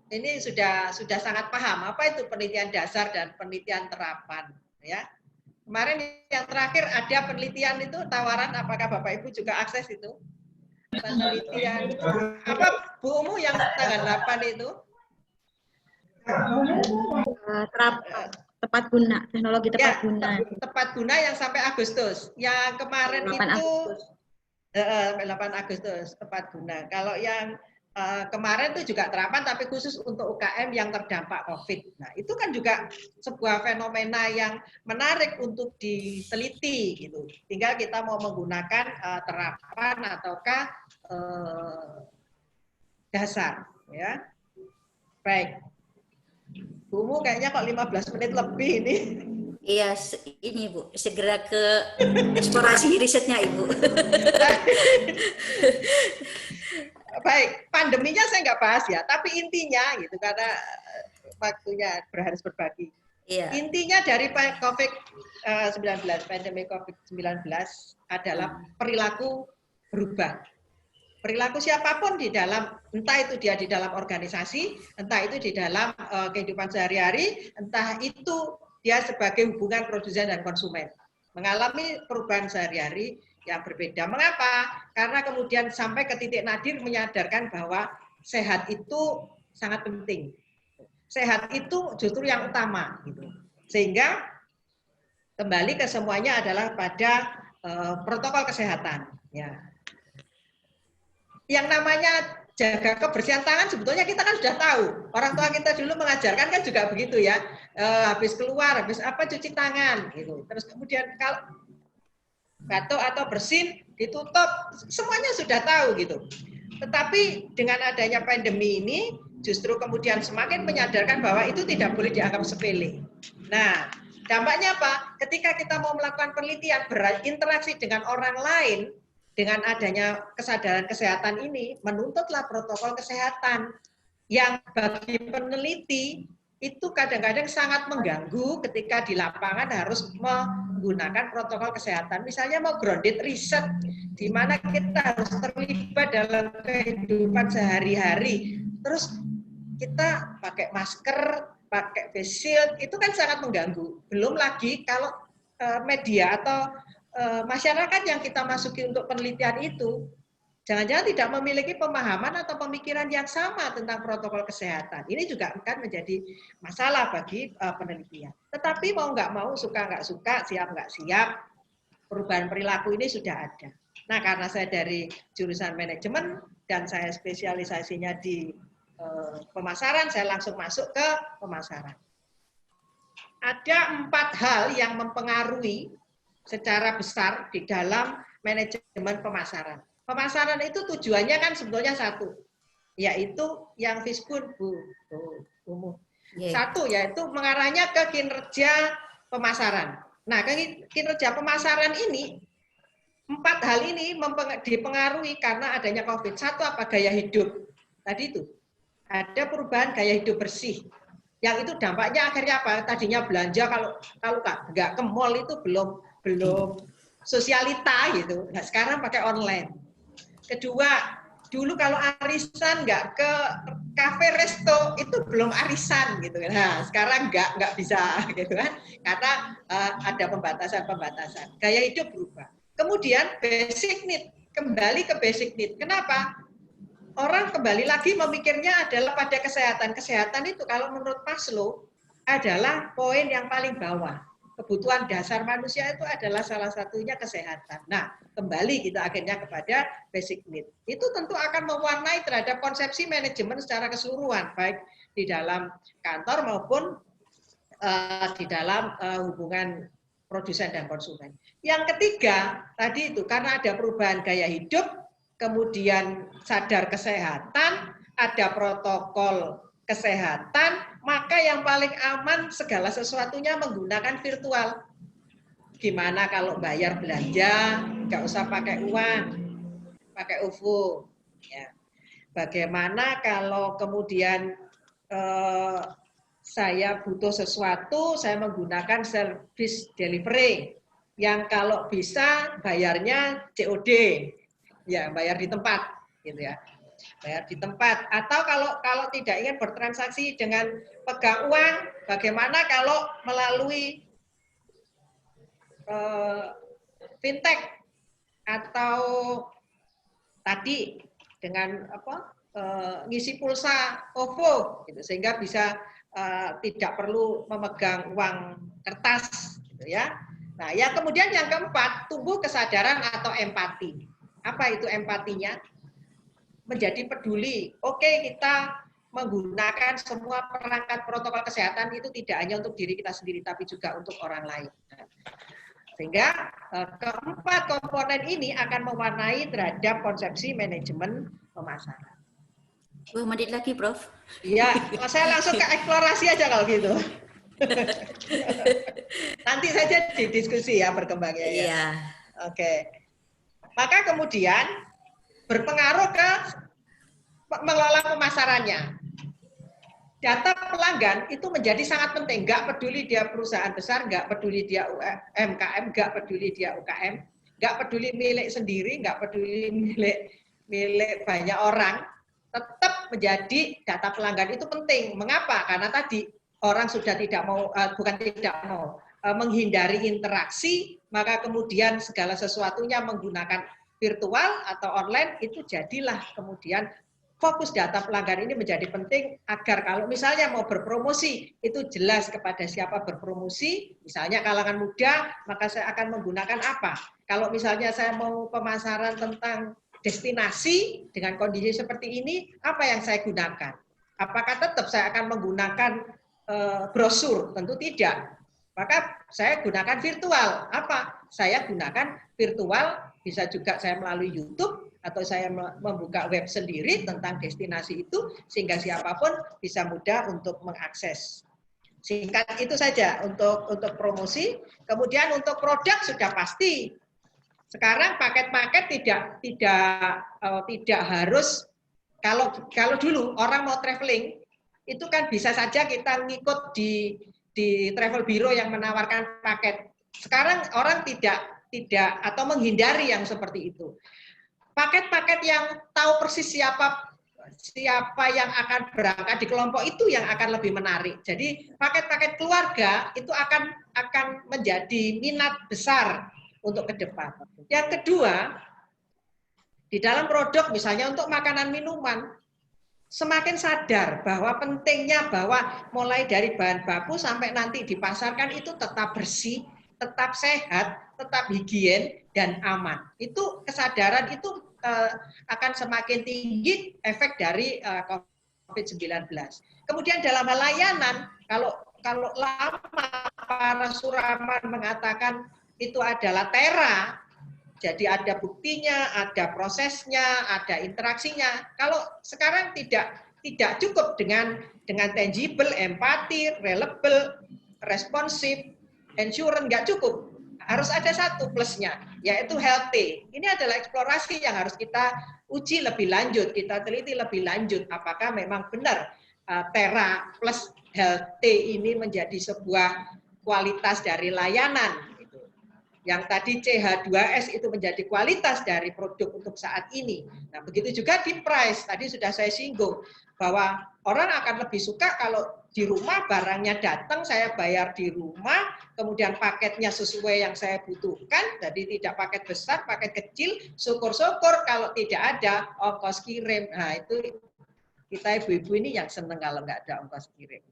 Ini sudah sangat paham apa itu penelitian dasar dan penelitian terapan, ya. Kemarin yang terakhir ada penelitian itu tawaran, apakah Bapak Ibu juga akses itu? Penelitian apa Bu Umu yang tanggal 8 itu? Tepat guna, teknologi tepat guna. Tepat guna yang sampai Agustus. Yang kemarin 8 itu Agustus. 8 Agustus tepat guna. Kalau yang kemarin itu juga terapan tapi khusus untuk UKM yang terdampak COVID. Nah, itu kan juga sebuah fenomena yang menarik untuk diteliti gitu. Tinggal kita mau menggunakan terapan ataukah dasar ya. Baik. Bu Mu kayaknya kok 15 menit lebih ini. Iya, ini Bu, segera ke eksplorasi risetnya Ibu. Baik, pandeminya saya nggak bahas ya, tapi intinya gitu karena waktunya harus berbagi. Iya. Intinya dari COVID-19, pandemi COVID-19 adalah perilaku berubah. Perilaku siapapun di dalam, entah itu dia di dalam organisasi, entah itu di dalam kehidupan sehari-hari, entah itu dia sebagai hubungan produsen dan konsumen, mengalami perubahan sehari-hari yang berbeda. Mengapa? Karena kemudian sampai ke titik nadir menyadarkan bahwa sehat itu sangat penting. Sehat itu justru yang utama, gitu. Sehingga kembali ke semuanya adalah pada protokol kesehatan. Ya. Yang namanya jaga kebersihan tangan sebetulnya kita kan sudah tahu. Orang tua kita dulu mengajarkan kan juga begitu ya. Habis keluar, habis apa cuci tangan gitu. Terus kemudian kalau batuk atau bersin ditutup, semuanya sudah tahu gitu. Tetapi dengan adanya pandemi ini justru kemudian semakin menyadarkan bahwa itu tidak boleh dianggap sepele. Nah, dampaknya apa? Ketika kita mau melakukan penelitian berinteraksi dengan orang lain, dengan adanya kesadaran kesehatan ini, menuntutlah protokol kesehatan yang bagi peneliti itu kadang-kadang sangat mengganggu ketika di lapangan harus menggunakan protokol kesehatan. Misalnya mau grounded riset, di mana kita harus terlibat dalam kehidupan sehari-hari. Terus kita pakai masker, pakai face shield, itu kan sangat mengganggu. Belum lagi kalau media atau masyarakat yang kita masuki untuk penelitian itu jangan-jangan tidak memiliki pemahaman atau pemikiran yang sama tentang protokol kesehatan. Ini juga akan menjadi masalah bagi penelitian. Tetapi mau nggak mau, suka nggak suka, siap nggak siap, perubahan perilaku ini sudah ada. Nah, karena saya dari jurusan manajemen dan saya spesialisasinya di pemasaran, saya langsung masuk ke pemasaran. Ada 4 hal yang mempengaruhi secara besar di dalam manajemen pemasaran. Pemasaran itu tujuannya kan sebetulnya satu, yaitu yang Fiskun Bu Umu. Satu yaitu mengarahnya ke kinerja pemasaran. Nah, kinerja pemasaran ini 4 hal ini dipengaruhi karena adanya COVID. Satu apa? Gaya hidup. Tadi itu ada perubahan gaya hidup bersih. Yang itu dampaknya akhirnya apa? Tadinya belanja kalau nggak ke mall itu belum sosialita gitu. Nah, sekarang pakai online. Kedua, dulu kalau arisan nggak ke kafe resto itu belum arisan gitu. Nah, sekarang nggak bisa gitu kan. Karena ada pembatasan. Gaya hidup berubah. Kemudian basic need, kembali ke basic need. Kenapa? Orang kembali lagi memikirnya adalah pada kesehatan. Kesehatan itu kalau menurut Maslow adalah poin yang paling bawah. kebutuhan dasar manusia itu adalah salah satunya kesehatan. Nah, kembali kita akhirnya kepada basic need. Itu tentu akan mewarnai terhadap konsepsi manajemen secara keseluruhan, baik di dalam kantor maupun di dalam hubungan produsen dan konsumen. Yang ketiga, tadi itu karena ada perubahan gaya hidup, kemudian sadar kesehatan, ada protokol kesehatan, maka yang paling aman segala sesuatunya menggunakan virtual. Gimana kalau bayar belanja, nggak usah pakai uang, pakai OVO. Ya. Bagaimana kalau kemudian saya butuh sesuatu, saya menggunakan service delivery, yang kalau bisa bayarnya COD, ya bayar di tempat, gitu ya. Bayar di tempat, atau kalau tidak ingin bertransaksi dengan pegang uang, bagaimana kalau melalui fintech atau tadi dengan ngisi pulsa OVO, gitu, sehingga bisa tidak perlu memegang uang kertas, gitu ya. Nah, yang kemudian yang keempat, tumbuh kesadaran atau empati. Apa itu empatinya? Menjadi peduli. Oke, kita menggunakan semua perangkat protokol kesehatan itu tidak hanya untuk diri kita sendiri, tapi juga untuk orang lain. Sehingga keempat komponen ini akan mewarnai terhadap konsepsi manajemen pemasaran. 2 menit lagi, Prof. Iya, saya langsung ke eksplorasi aja kalau gitu. Nanti saja didiskusi ya perkembangannya. Iya. Oke. Maka kemudian berpengaruh ke mengelola pemasarannya. Data pelanggan itu menjadi sangat penting. Nggak peduli dia perusahaan besar, nggak peduli dia UMKM, nggak peduli dia UKM, nggak peduli milik sendiri, nggak peduli milik banyak orang, tetap menjadi data pelanggan itu penting. Mengapa? Karena tadi orang sudah tidak mau, bukan tidak mau, menghindari interaksi, maka kemudian segala sesuatunya menggunakan virtual atau online, itu jadilah kemudian fokus data pelanggan ini menjadi penting agar kalau misalnya mau berpromosi, itu jelas kepada siapa berpromosi, misalnya kalangan muda, maka saya akan menggunakan apa. Kalau misalnya saya mau pemasaran tentang destinasi dengan kondisi seperti ini, apa yang saya gunakan? Apakah tetap saya akan menggunakan brosur? Tentu tidak. Maka saya gunakan virtual. Apa? Saya gunakan virtual, bisa juga saya melalui YouTube, atau saya membuka web sendiri tentang destinasi itu, sehingga siapapun bisa mudah untuk mengakses. Singkat itu saja untuk promosi. Kemudian untuk produk sudah pasti. Sekarang paket-paket tidak harus, kalau dulu orang mau traveling itu kan bisa saja kita ngikut di travel bureau yang menawarkan paket. Sekarang orang tidak atau menghindari yang seperti itu. Paket-paket yang tahu persis siapa yang akan berangkat di kelompok itu yang akan lebih menarik. Jadi paket-paket keluarga itu akan menjadi minat besar untuk ke depan. Yang kedua, di dalam produk misalnya untuk makanan minuman, semakin sadar bahwa pentingnya bahwa mulai dari bahan baku sampai nanti dipasarkan itu tetap bersih, tetap sehat, tetap higien, dan aman. Itu kesadaran itu akan semakin tinggi efek dari COVID-19. Kemudian dalam hal layanan, kalau lama para suraman mengatakan itu adalah tera, jadi ada buktinya, ada prosesnya, ada interaksinya. Kalau sekarang tidak cukup dengan tangible, empati, reliable, responsif, endurance, nggak cukup. Harus ada satu plusnya, yaitu healthy. Ini adalah eksplorasi yang harus kita uji lebih lanjut, kita teliti lebih lanjut. Apakah memang benar tera plus healthy ini menjadi sebuah kualitas dari layanan. Yang tadi CH2S itu menjadi kualitas dari produk untuk saat ini. Nah, begitu juga di price. Tadi sudah saya singgung bahwa orang akan lebih suka kalau di rumah barangnya datang, saya bayar di rumah, kemudian paketnya sesuai yang saya butuhkan, jadi tidak paket besar, paket kecil, syukur-syukur kalau tidak ada ongkos kirim. Nah, itu kita ibu-ibu ini yang seneng kalau nggak ada ongkos kirim.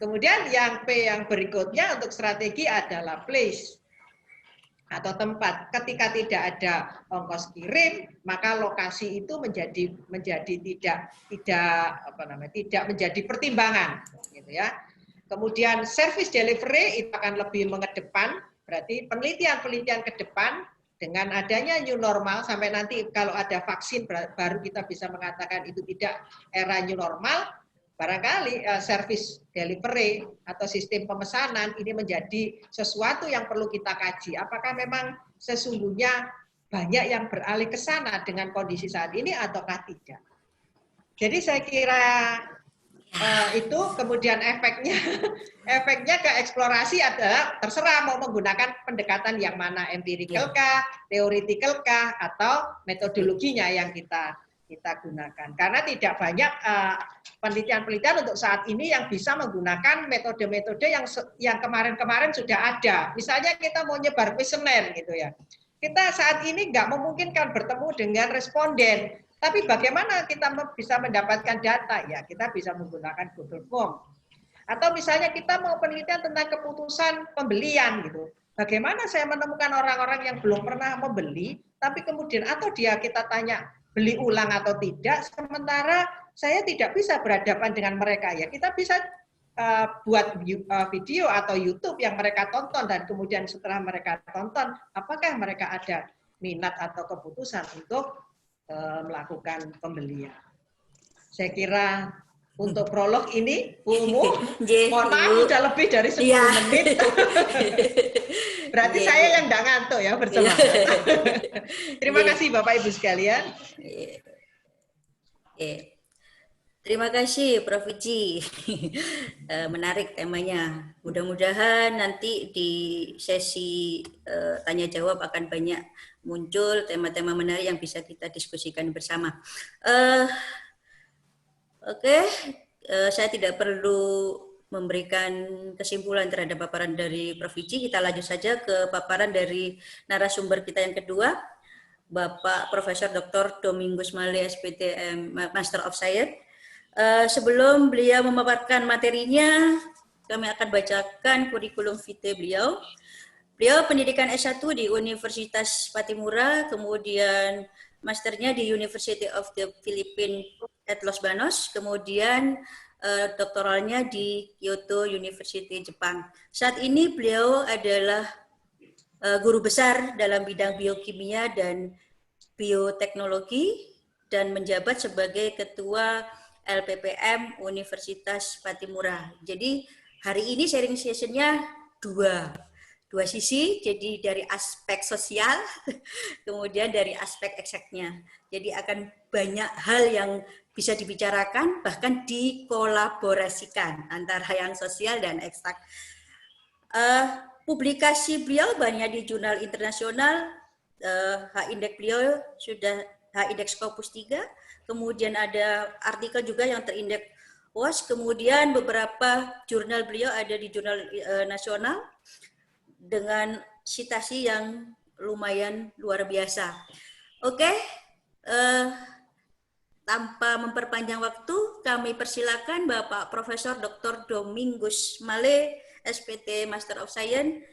Kemudian yang P yang berikutnya untuk strategi adalah place atau tempat. Ketika tidak ada ongkos kirim, maka lokasi itu menjadi tidak menjadi pertimbangan, gitu ya. Kemudian service delivery itu akan lebih mengedepan, berarti penelitian-penelitian ke depan dengan adanya new normal sampai nanti kalau ada vaksin baru kita bisa mengatakan itu tidak era new normal. Barangkali service delivery atau sistem pemesanan ini menjadi sesuatu yang perlu kita kaji. Apakah memang sesungguhnya banyak yang beralih ke sana dengan kondisi saat ini ataukah tidak? Jadi saya kira itu kemudian efeknya ke eksplorasi adalah terserah mau menggunakan pendekatan yang mana, empirical kah, theoretical kah, atau metodologinya yang kita gunakan. Karena tidak banyak penelitian-penelitian untuk saat ini yang bisa menggunakan metode-metode yang kemarin-kemarin sudah ada. Misalnya kita mau nyebar kuesioner gitu ya. Kita saat ini nggak memungkinkan bertemu dengan responden. Tapi bagaimana kita bisa mendapatkan data? Ya, kita bisa menggunakan Google Form. Atau misalnya kita mau penelitian tentang keputusan pembelian gitu. Bagaimana saya menemukan orang-orang yang belum pernah membeli, tapi kemudian atau kita tanya beli ulang atau tidak, sementara saya tidak bisa berhadapan dengan mereka. Ya, kita bisa buat video atau YouTube yang mereka tonton dan kemudian setelah mereka tonton, apakah mereka ada minat atau keputusan untuk melakukan pembelian. Saya kira untuk prolog ini, Bu Umu, mohon maaf sudah lebih dari 10 menit. Berarti saya yang nggak ngantuk ya bersemangat. Terima kasih Bapak Ibu sekalian. Terima kasih Prof. Wiji. Menarik temanya. Mudah-mudahan nanti di sesi tanya jawab akan banyak muncul tema-tema menarik yang bisa kita diskusikan bersama. Saya tidak perlu memberikan kesimpulan terhadap paparan dari Prof. Wiji. Kita lanjut saja ke paparan dari narasumber kita yang kedua, Bapak Profesor Dr. Domingus Male, SPTM Master of Science. Sebelum beliau memaparkan materinya, kami akan bacakan kurikulum vitae beliau. Beliau pendidikan S1 di Universitas Patimura, kemudian masternya di University of the Philippines at Los Banos, kemudian doktoralnya di Kyoto University, Jepang. Saat ini beliau adalah guru besar dalam bidang biokimia dan bioteknologi dan menjabat sebagai ketua LPPM Universitas Patimura. Jadi hari ini sharing session-nya dua sisi, jadi dari aspek sosial, kemudian dari aspek ekseknya. Jadi akan banyak hal yang bisa dibicarakan, bahkan dikolaborasikan antara yang sosial dan eksak. Publikasi beliau banyak di jurnal internasional, H-Index beliau sudah H-Index Scopus 3, kemudian ada artikel juga yang terindeks WAS, kemudian beberapa jurnal beliau ada di jurnal nasional dengan citasi yang lumayan luar biasa. Oke, tanpa memperpanjang waktu, kami persilakan Bapak Profesor Dr. Domingus Male, SPT Master of Science.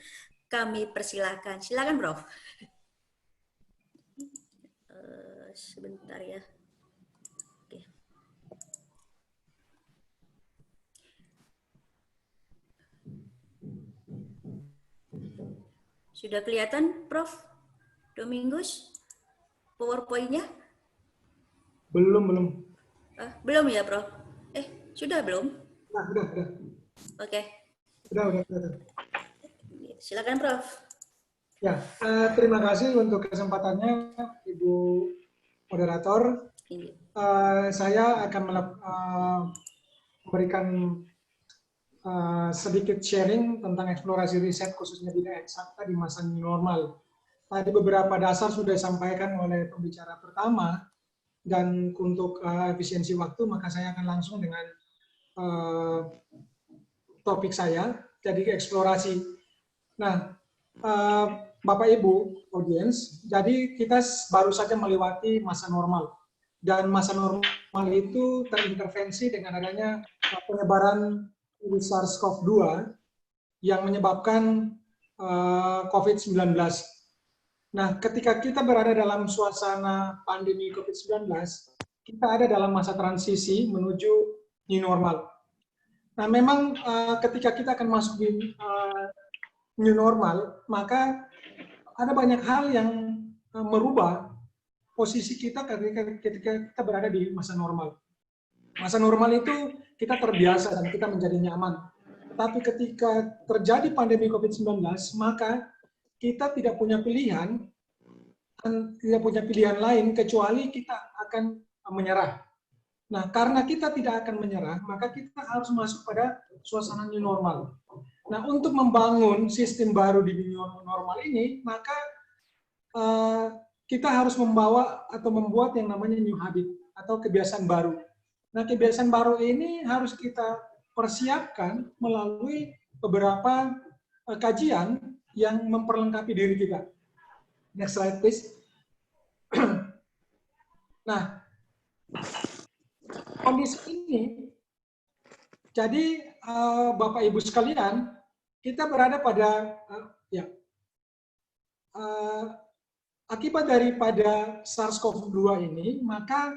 Kami persilakan. Silakan, Prof. Sebentar ya. Sudah kelihatan, Prof. Domingus? PowerPoint-nya? Belum. Belum ya, Prof? Sudah belum? Nah, udah. Oke. Udah. Silakan, Prof. Ya, terima kasih untuk kesempatannya, Ibu Moderator. Saya akan memberikan sedikit sharing tentang eksplorasi riset khususnya bidang eksakta di masa new normal. Tadi beberapa dasar sudah disampaikan oleh pembicara pertama, dan untuk efisiensi waktu maka saya akan langsung dengan topik saya, jadi eksplorasi. Nah, Bapak Ibu audiens, jadi kita baru saja melewati masa normal, dan masa normal itu terintervensi dengan adanya penyebaran virus SARS-CoV-2 yang menyebabkan COVID-19. Nah, ketika kita berada dalam suasana pandemi COVID-19, kita ada dalam masa transisi menuju new normal. Nah, memang ketika kita akan masuk di new normal, maka ada banyak hal yang merubah posisi kita ketika kita berada di masa normal. Masa normal itu kita terbiasa dan kita menjadi nyaman. Tapi ketika terjadi pandemi COVID-19, maka kita tidak punya pilihan lain kecuali kita akan menyerah. Nah, karena kita tidak akan menyerah, maka kita harus masuk pada suasana new normal. Nah, untuk membangun sistem baru di new normal ini, maka kita harus membawa atau membuat yang namanya new habit atau kebiasaan baru. Nah, kebiasaan baru ini harus kita persiapkan melalui beberapa kajian yang memperlengkapi diri kita. Next slide, please. Nah, kondisi ini, jadi Bapak Ibu sekalian, kita berada pada akibat daripada SARS-CoV-2 ini, maka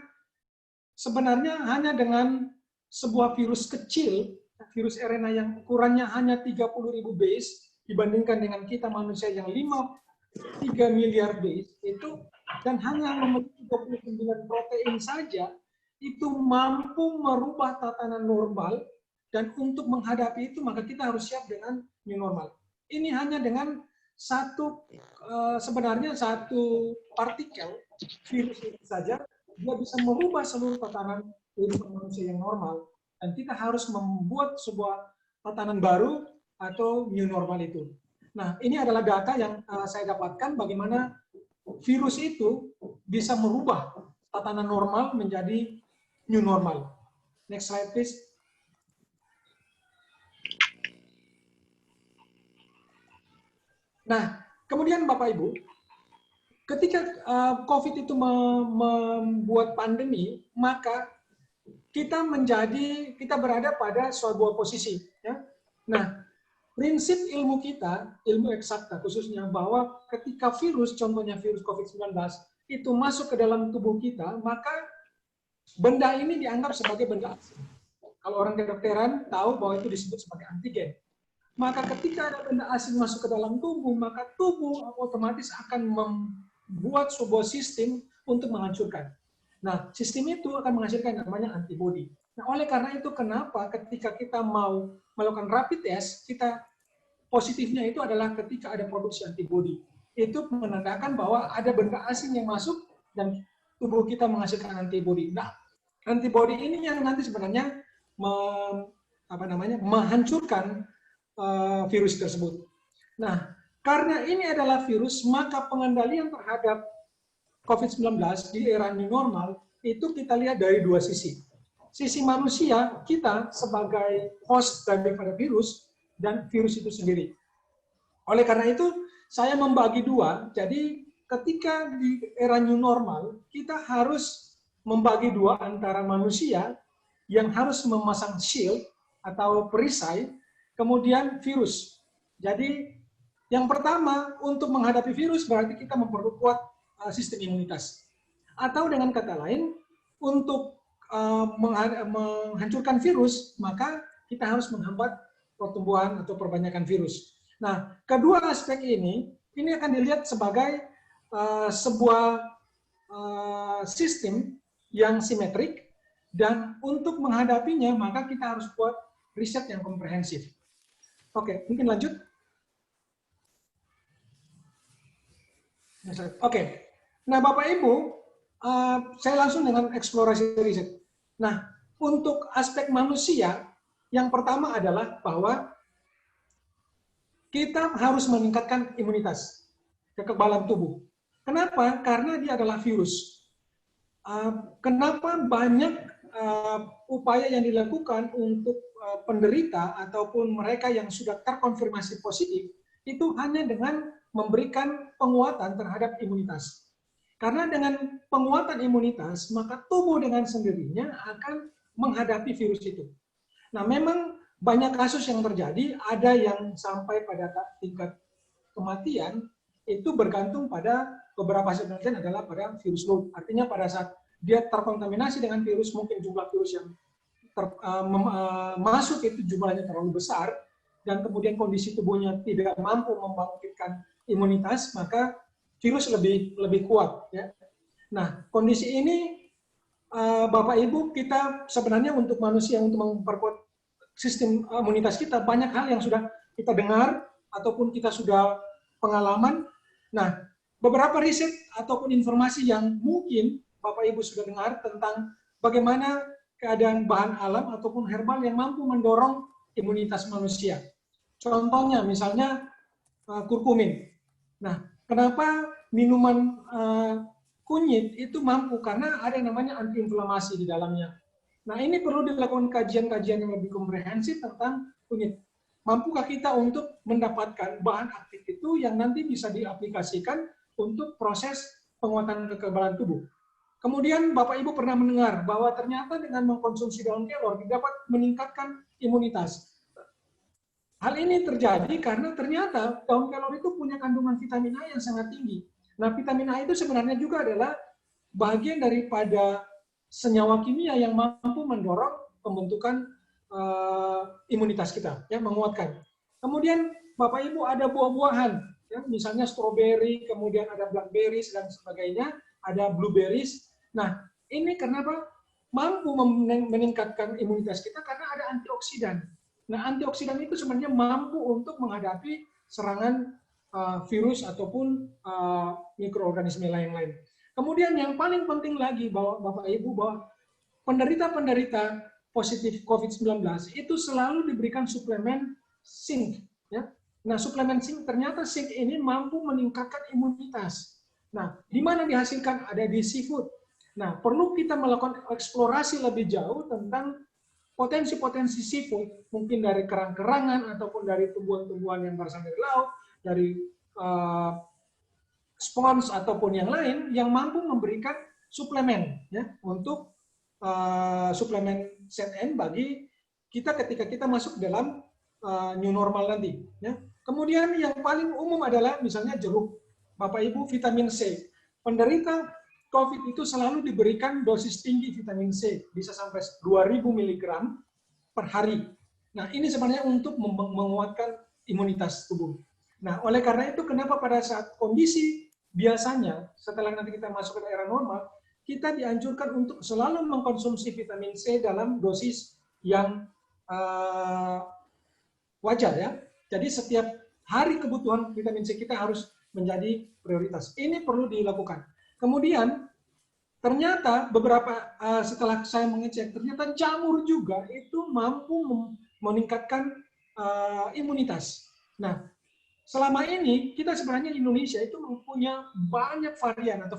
sebenarnya hanya dengan sebuah virus kecil, virus RNA yang ukurannya hanya 30.000 base, dibandingkan dengan kita manusia yang 3 miliar base, itu, dan hanya memiliki 29 protein saja, itu mampu merubah tatanan normal, dan untuk menghadapi itu, maka kita harus siap dengan new normal. Ini hanya dengan sebenarnya satu partikel virus itu saja, dia bisa merubah seluruh tatanan kehidupan manusia yang normal, dan kita harus membuat sebuah tatanan baru atau new normal itu. Nah, ini adalah data yang saya dapatkan bagaimana virus itu bisa merubah tatanan normal menjadi new normal. Next slide, please. Nah, kemudian Bapak Ibu, ketika COVID itu membuat pandemi, maka kita berada pada sebuah posisi. Ya. Nah, prinsip ilmu kita, ilmu eksakta khususnya, bahwa ketika virus, contohnya virus COVID-19, itu masuk ke dalam tubuh kita, maka benda ini dianggap sebagai benda asing. Kalau orang kedokteran tahu bahwa itu disebut sebagai antigen. Maka ketika ada benda asing masuk ke dalam tubuh, maka tubuh otomatis akan membuat sebuah sistem untuk menghancurkan. Nah, sistem itu akan menghasilkan namanya antibodi. Nah, oleh karena itu kenapa ketika kita mau melakukan rapid test, kita positifnya itu adalah ketika ada produksi antibodi. Itu menandakan bahwa ada benda asing yang masuk dan tubuh kita menghasilkan antibodi. Nah, antibodi ini yang nanti sebenarnya menghancurkan virus tersebut. Nah, karena ini adalah virus, maka pengendalian terhadap COVID-19 di era new normal itu kita lihat dari dua sisi. Sisi manusia, kita sebagai host daripada virus, dan virus itu sendiri. Oleh karena itu, saya membagi dua. Jadi, ketika di era new normal, kita harus membagi dua antara manusia yang harus memasang shield atau perisai, kemudian virus. Jadi, yang pertama, untuk menghadapi virus berarti kita memperkuat sistem imunitas. Atau dengan kata lain, untuk menghancurkan virus, maka kita harus menghambat pertumbuhan atau perbanyakan virus. Nah, kedua aspek ini akan dilihat sebagai sebuah sistem yang simetrik, dan untuk menghadapinya, maka kita harus buat riset yang komprehensif. Oke, mungkin lanjut. Oke. Nah, Bapak Ibu, saya langsung dengan eksplorasi riset. Nah, untuk aspek manusia, yang pertama adalah bahwa kita harus meningkatkan imunitas, kekebalan tubuh. Kenapa? Karena dia adalah virus. Kenapa banyak upaya yang dilakukan untuk penderita ataupun mereka yang sudah terkonfirmasi positif, itu hanya dengan memberikan penguatan terhadap imunitas. Karena dengan penguatan imunitas, maka tubuh dengan sendirinya akan menghadapi virus itu. Nah, memang banyak kasus yang terjadi, ada yang sampai pada tingkat kematian, itu bergantung pada beberapa hasil penelitian adalah pada virus load. Artinya pada saat dia terkontaminasi dengan virus, mungkin jumlah virus yang masuk itu jumlahnya terlalu besar, dan kemudian kondisi tubuhnya tidak mampu membangkitkan imunitas, maka virus lebih kuat. Ya. Nah, kondisi ini Bapak Ibu, kita sebenarnya untuk manusia, untuk memperkuat sistem imunitas kita, banyak hal yang sudah kita dengar ataupun kita sudah pengalaman. Nah, beberapa riset ataupun informasi yang mungkin Bapak Ibu sudah dengar tentang bagaimana keadaan bahan alam ataupun herbal yang mampu mendorong imunitas manusia. Contohnya misalnya kurkumin. Nah, kenapa minuman kunyit itu mampu? Karena ada yang namanya antiinflamasi di dalamnya. Nah, ini perlu dilakukan kajian-kajian yang lebih komprehensif tentang kunyit. Mampukah kita untuk mendapatkan bahan aktif itu yang nanti bisa diaplikasikan untuk proses penguatan kekebalan tubuh? Kemudian Bapak Ibu pernah mendengar bahwa ternyata dengan mengkonsumsi daun kelor dapat meningkatkan imunitas. Hal ini terjadi karena ternyata daun kelor itu punya kandungan vitamin A yang sangat tinggi. Nah, vitamin A itu sebenarnya juga adalah bagian daripada senyawa kimia yang mampu mendorong pembentukan imunitas kita, ya, menguatkan. Kemudian Bapak Ibu ada buah-buahan, ya, misalnya stroberi, kemudian ada blackberries dan sebagainya, ada blueberries. Nah, ini kenapa mampu meningkatkan imunitas kita karena ada antioksidan. Nah, antioksidan itu sebenarnya mampu untuk menghadapi serangan virus ataupun mikroorganisme lain-lain. Kemudian yang paling penting lagi bahwa Bapak Ibu, bahwa penderita-penderita positif COVID-19 itu selalu diberikan suplemen zinc. Ya. Nah, suplemen zinc, ternyata zinc ini mampu meningkatkan imunitas. Nah, di mana dihasilkan? Ada di seafood. Nah, perlu kita melakukan eksplorasi lebih jauh tentang potensi-potensi seafood, mungkin dari kerang-kerangan ataupun dari tumbuhan-tumbuhan yang berasal dari laut, dari spons ataupun yang lain yang mampu memberikan suplemen, ya, untuk suplemen ZN bagi kita ketika kita masuk dalam new normal nanti. Ya. Kemudian yang paling umum adalah misalnya jeruk. Bapak Ibu, vitamin C. Penderita COVID itu selalu diberikan dosis tinggi vitamin C, bisa sampai 2000 mg per hari. Nah, ini sebenarnya untuk menguatkan imunitas tubuh. Nah, oleh karena itu kenapa pada saat kondisi biasanya setelah nanti kita masuk ke era normal, kita dianjurkan untuk selalu mengkonsumsi vitamin C dalam dosis yang wajar, ya. Jadi setiap hari kebutuhan vitamin C kita harus menjadi prioritas. Ini perlu dilakukan. Kemudian ternyata beberapa setelah saya mengecek, ternyata jamur juga itu mampu meningkatkan imunitas. Nah, selama ini kita sebenarnya Indonesia itu mempunyai banyak varian atau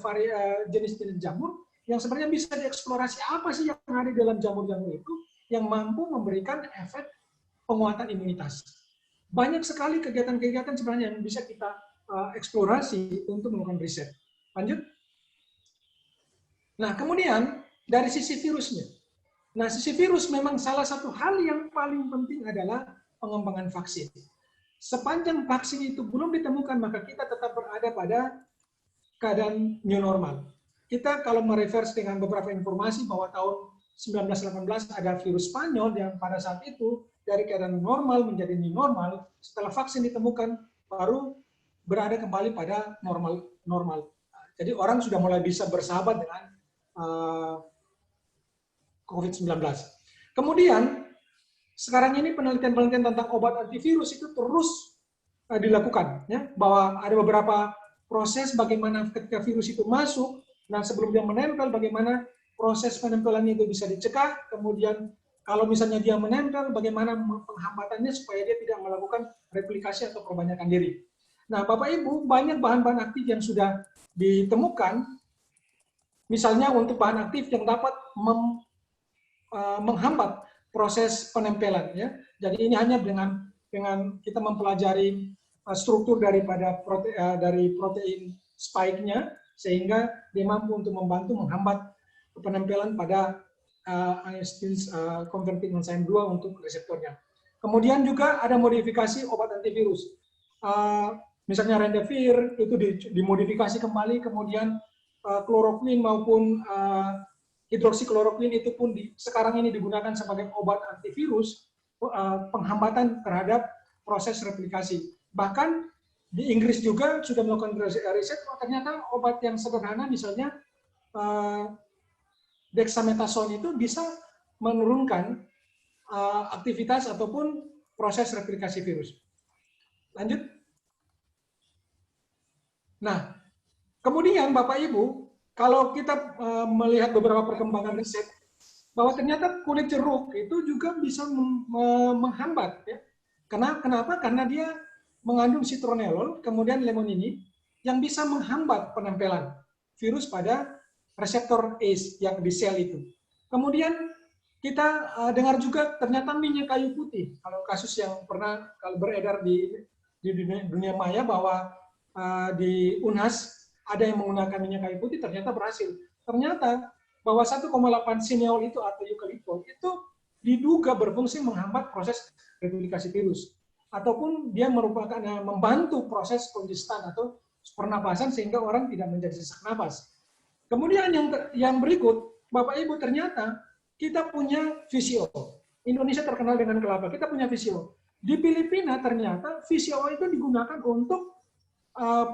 jenis-jenis jamur yang sebenarnya bisa dieksplorasi apa sih yang ada di dalam jamur-jamur itu yang mampu memberikan efek penguatan imunitas. Banyak sekali kegiatan-kegiatan sebenarnya yang bisa kita eksplorasi untuk melakukan riset. Lanjut. Nah, kemudian dari sisi virusnya. Nah, sisi virus memang salah satu hal yang paling penting adalah pengembangan vaksin. Sepanjang vaksin itu belum ditemukan, maka kita tetap berada pada keadaan new normal. Kita kalau mereverse dengan beberapa informasi bahwa tahun 1918 ada virus Spanyol yang pada saat itu dari keadaan normal menjadi new normal, setelah vaksin ditemukan baru berada kembali pada normal. Jadi orang sudah mulai bisa bersahabat dengan COVID-19. Kemudian sekarang ini penelitian-penelitian tentang obat antivirus itu terus dilakukan, ya, bahwa ada beberapa proses bagaimana ketika virus itu masuk, dan sebelum dia menempel bagaimana proses penempelannya itu bisa dicegah, kemudian kalau misalnya dia menempel bagaimana penghambatannya supaya dia tidak melakukan replikasi atau perbanyakan diri. Nah, Bapak Ibu, banyak bahan-bahan aktif yang sudah ditemukan, misalnya untuk bahan aktif yang dapat menghambat proses penempelan, ya. Jadi ini hanya dengan kita mempelajari struktur daripada protein spike-nya sehingga dia mampu untuk membantu menghambat penempelan pada angiotensin converting enzyme 2 untuk reseptornya. Kemudian juga ada modifikasi obat antivirus. Misalnya Rendevir itu dimodifikasi kembali, kemudian kloroquine maupun hidroksikloroquine itu pun sekarang ini digunakan sebagai obat antivirus penghambatan terhadap proses replikasi. Bahkan di Inggris juga sudah melakukan riset, ternyata obat yang sederhana misalnya dexamethasone itu bisa menurunkan aktivitas ataupun proses replikasi virus. Lanjut. Nah, kemudian Bapak Ibu, kalau kita melihat beberapa perkembangan riset, bahwa ternyata kulit jeruk itu juga bisa menghambat. Ya. Kenapa? Karena dia mengandung citronellol, kemudian limonini, yang bisa menghambat penempelan virus pada reseptor ACE yang di sel itu. Kemudian kita dengar juga ternyata minyak kayu putih. Kalau kasus yang pernah beredar di dunia maya bahwa di UNHAS ada yang menggunakan minyak kayu putih, ternyata berhasil. Ternyata bahwa 1,8 sineol itu atau eukaliptol itu diduga berfungsi menghambat proses replikasi virus. Ataupun dia merupakan membantu proses kongestan atau pernapasan sehingga orang tidak menjadi sesak napas. Kemudian yang berikut, Bapak Ibu, ternyata kita punya VCO. Indonesia terkenal dengan kelapa, kita punya VCO. Di Filipina ternyata VCO itu digunakan untuk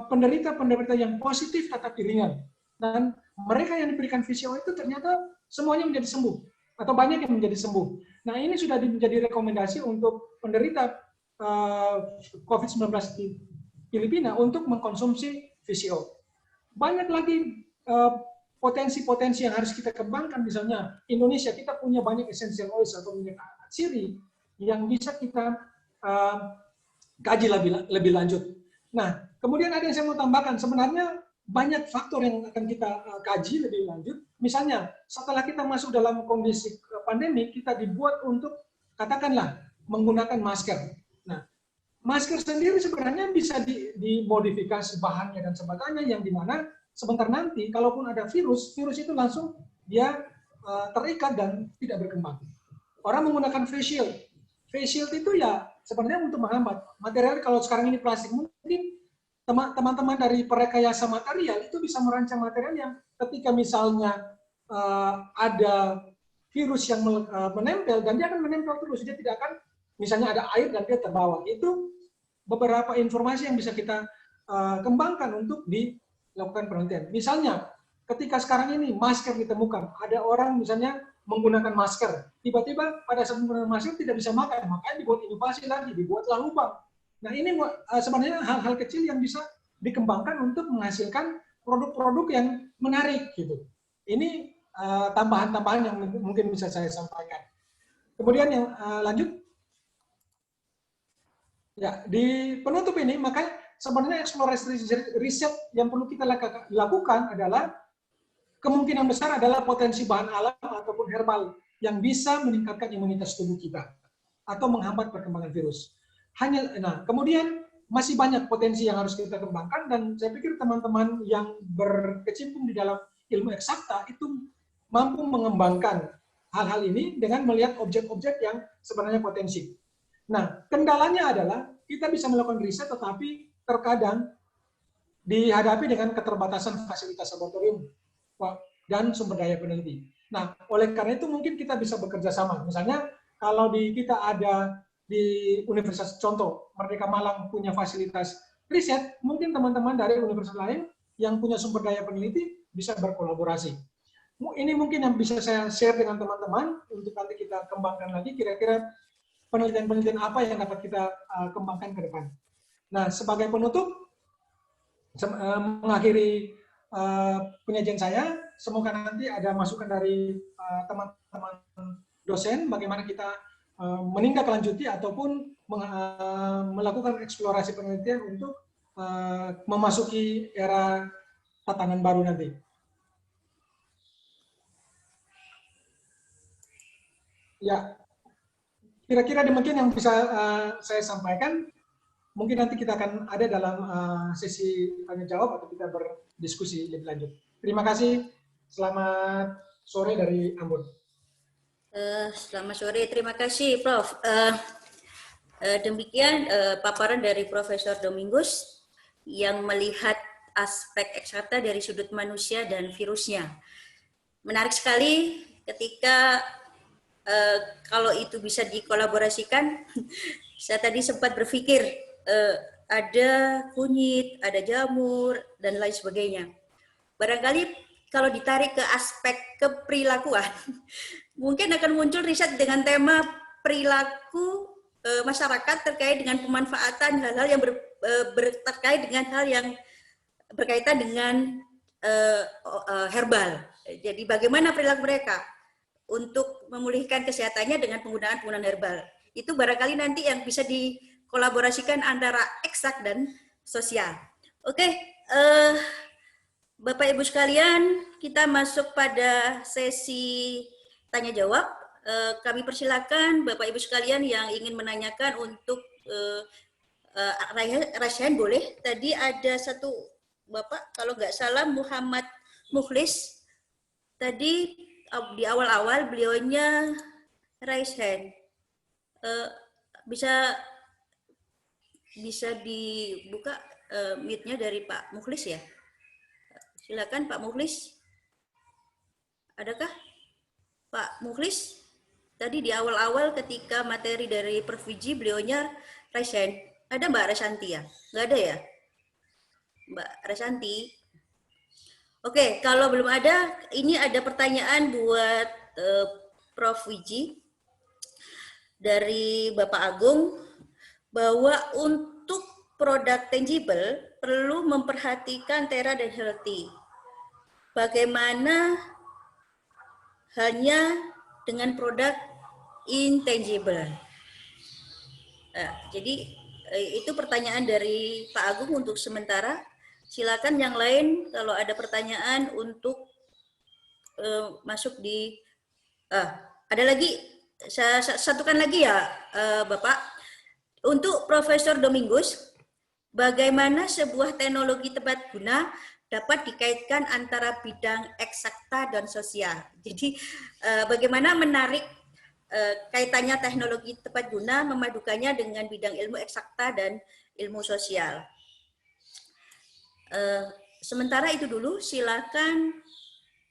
penderita-penderita yang positif tetapi ringan. Dan mereka yang diberikan VCO itu ternyata semuanya menjadi sembuh. Atau banyak yang menjadi sembuh. Nah ini sudah menjadi rekomendasi untuk penderita COVID-19 di Filipina untuk mengkonsumsi VCO. Banyak lagi potensi-potensi yang harus kita kembangkan. Misalnya Indonesia, kita punya banyak essential oils atau minyak sirih yang bisa kita kaji lebih lanjut. Nah, kemudian ada yang saya mau tambahkan, sebenarnya banyak faktor yang akan kita kaji lebih lanjut. Misalnya, setelah kita masuk dalam kondisi pandemi, kita dibuat untuk, katakanlah, menggunakan masker. Nah, masker sendiri sebenarnya bisa dimodifikasi bahannya dan sebagainya, yang dimana sebentar nanti, kalaupun ada virus itu langsung dia terikat dan tidak berkembang. Orang menggunakan face shield. Face shield itu ya sebenarnya untuk menghambat. Material kalau sekarang ini plastik, mungkin teman-teman dari perekayasa material itu bisa merancang material yang ketika misalnya ada virus yang menempel, dan dia akan menempel terus, dia tidak akan, misalnya ada air dan dia terbawa. Itu beberapa informasi yang bisa kita kembangkan untuk dilakukan penelitian. Misalnya, ketika sekarang ini masker ditemukan, ada orang misalnya menggunakan masker, tiba-tiba pada saat menggunakan masker tidak bisa makan, makanya dibuat inovasi lagi, dibuatlah lubang. Nah ini sebenarnya hal-hal kecil yang bisa dikembangkan untuk menghasilkan produk-produk yang menarik gitu. Ini tambahan-tambahan yang mungkin bisa saya sampaikan. Kemudian yang lanjut, ya di penutup ini makanya sebenarnya eksplorasi riset yang perlu kita lakukan adalah kemungkinan besar adalah potensi bahan alam ataupun herbal yang bisa meningkatkan imunitas tubuh kita atau menghambat perkembangan virus. Nah, kemudian masih banyak potensi yang harus kita kembangkan, dan saya pikir teman-teman yang berkecimpung di dalam ilmu eksakta itu mampu mengembangkan hal-hal ini dengan melihat objek-objek yang sebenarnya potensi. Nah, kendalanya adalah kita bisa melakukan riset tetapi terkadang dihadapi dengan keterbatasan fasilitas laboratorium dan sumber daya peneliti. Nah, oleh karena itu mungkin kita bisa bekerja sama. Misalnya kalau kita ada di universitas, contoh Merdeka Malang punya fasilitas riset, mungkin teman-teman dari universitas lain yang punya sumber daya peneliti bisa berkolaborasi. Ini mungkin yang bisa saya share dengan teman-teman untuk nanti kita kembangkan lagi kira-kira penelitian-penelitian apa yang dapat kita kembangkan ke depan. Nah, sebagai penutup, mengakhiri penyajian saya, semoga nanti ada masukan dari teman-teman dosen bagaimana kita menindaklanjuti ataupun melakukan eksplorasi penelitian untuk memasuki era tatanan baru nanti. Ya, kira-kira demikian yang bisa saya sampaikan. Mungkin nanti kita akan ada dalam sesi tanya jawab atau kita berdiskusi lebih lanjut. Terima kasih. Selamat sore dari Ambon. Selamat sore, terima kasih Prof. Demikian paparan dari Profesor Domingus yang melihat aspek eksakta dari sudut manusia dan virusnya. Menarik sekali ketika kalau itu bisa dikolaborasikan. Saya tadi sempat berpikir ada kunyit, ada jamur, dan lain sebagainya. Barangkali kalau ditarik ke aspek keperilakuan, mungkin akan muncul riset dengan tema perilaku masyarakat terkait dengan pemanfaatan hal-hal yang terkait dengan hal yang berkaitan dengan herbal. Jadi bagaimana perilaku mereka untuk memulihkan kesehatannya dengan penggunaan herbal. Itu barangkali nanti yang bisa dikolaborasikan antara eksak dan sosial. Oke, Bapak Ibu sekalian, kita masuk pada sesi tanya jawab. Kami persilakan Bapak Ibu sekalian yang ingin menanyakan untuk raise hand boleh. Tadi ada satu Bapak, kalau nggak salah Muhammad Mukhlis. Tadi di awal-awal beliaunya raise hand. Bisa dibuka mute-nya dari Pak Mukhlis ya? Silakan Pak Mukhlis. Adakah Pak Mukhlis? Tadi di awal-awal ketika materi dari Prof. Wiji, beliaunya raise hand. Ada Mbak Resanti ya? Nggak ada ya? Mbak Resanti. Oke, kalau belum ada, ini ada pertanyaan buat Prof. Wiji dari Bapak Agung, bahwa untuk produk tangible perlu memperhatikan Tera dan Healthy. Bagaimana halnya dengan produk intangible? Nah, jadi itu pertanyaan dari Pak Agung untuk sementara. Silakan yang lain kalau ada pertanyaan untuk masuk di. Ada lagi, saya satukan lagi ya Bapak. Untuk Profesor Domingus, bagaimana sebuah teknologi tepat guna dapat dikaitkan antara bidang eksakta dan sosial? Jadi bagaimana menarik kaitannya teknologi tepat guna, memadukannya dengan bidang ilmu eksakta dan ilmu sosial. Sementara itu dulu, silakan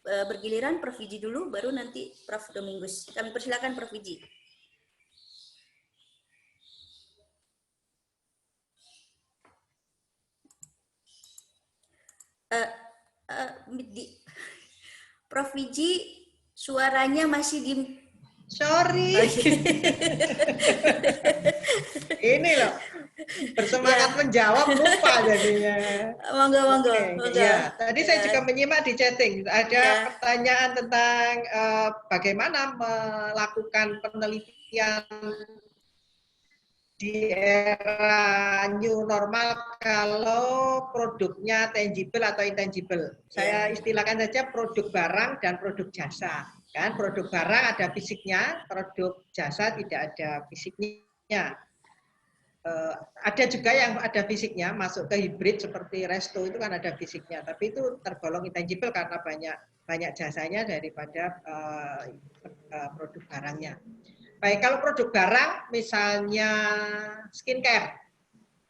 bergiliran Prof. Wiji dulu, baru nanti Prof. Domingus. Kami persilakan Prof. Wiji. Prof. Wiji, suaranya masih di. Sorry. Ini loh, bersemangat menjawab lupa jadinya. Monggo. Ya, tadi saya juga menyimak di chatting. Ada pertanyaan tentang bagaimana melakukan penelitian di era new normal kalau produknya tangible atau intangible. Saya istilahkan saja produk barang dan produk jasa. Kan produk barang ada fisiknya, produk jasa tidak ada fisiknya. Ada juga yang ada fisiknya, masuk ke hibrid seperti resto itu kan ada fisiknya, tapi itu tergolong intangible karena banyak jasanya daripada produk barangnya. Baik, kalau produk barang misalnya skincare,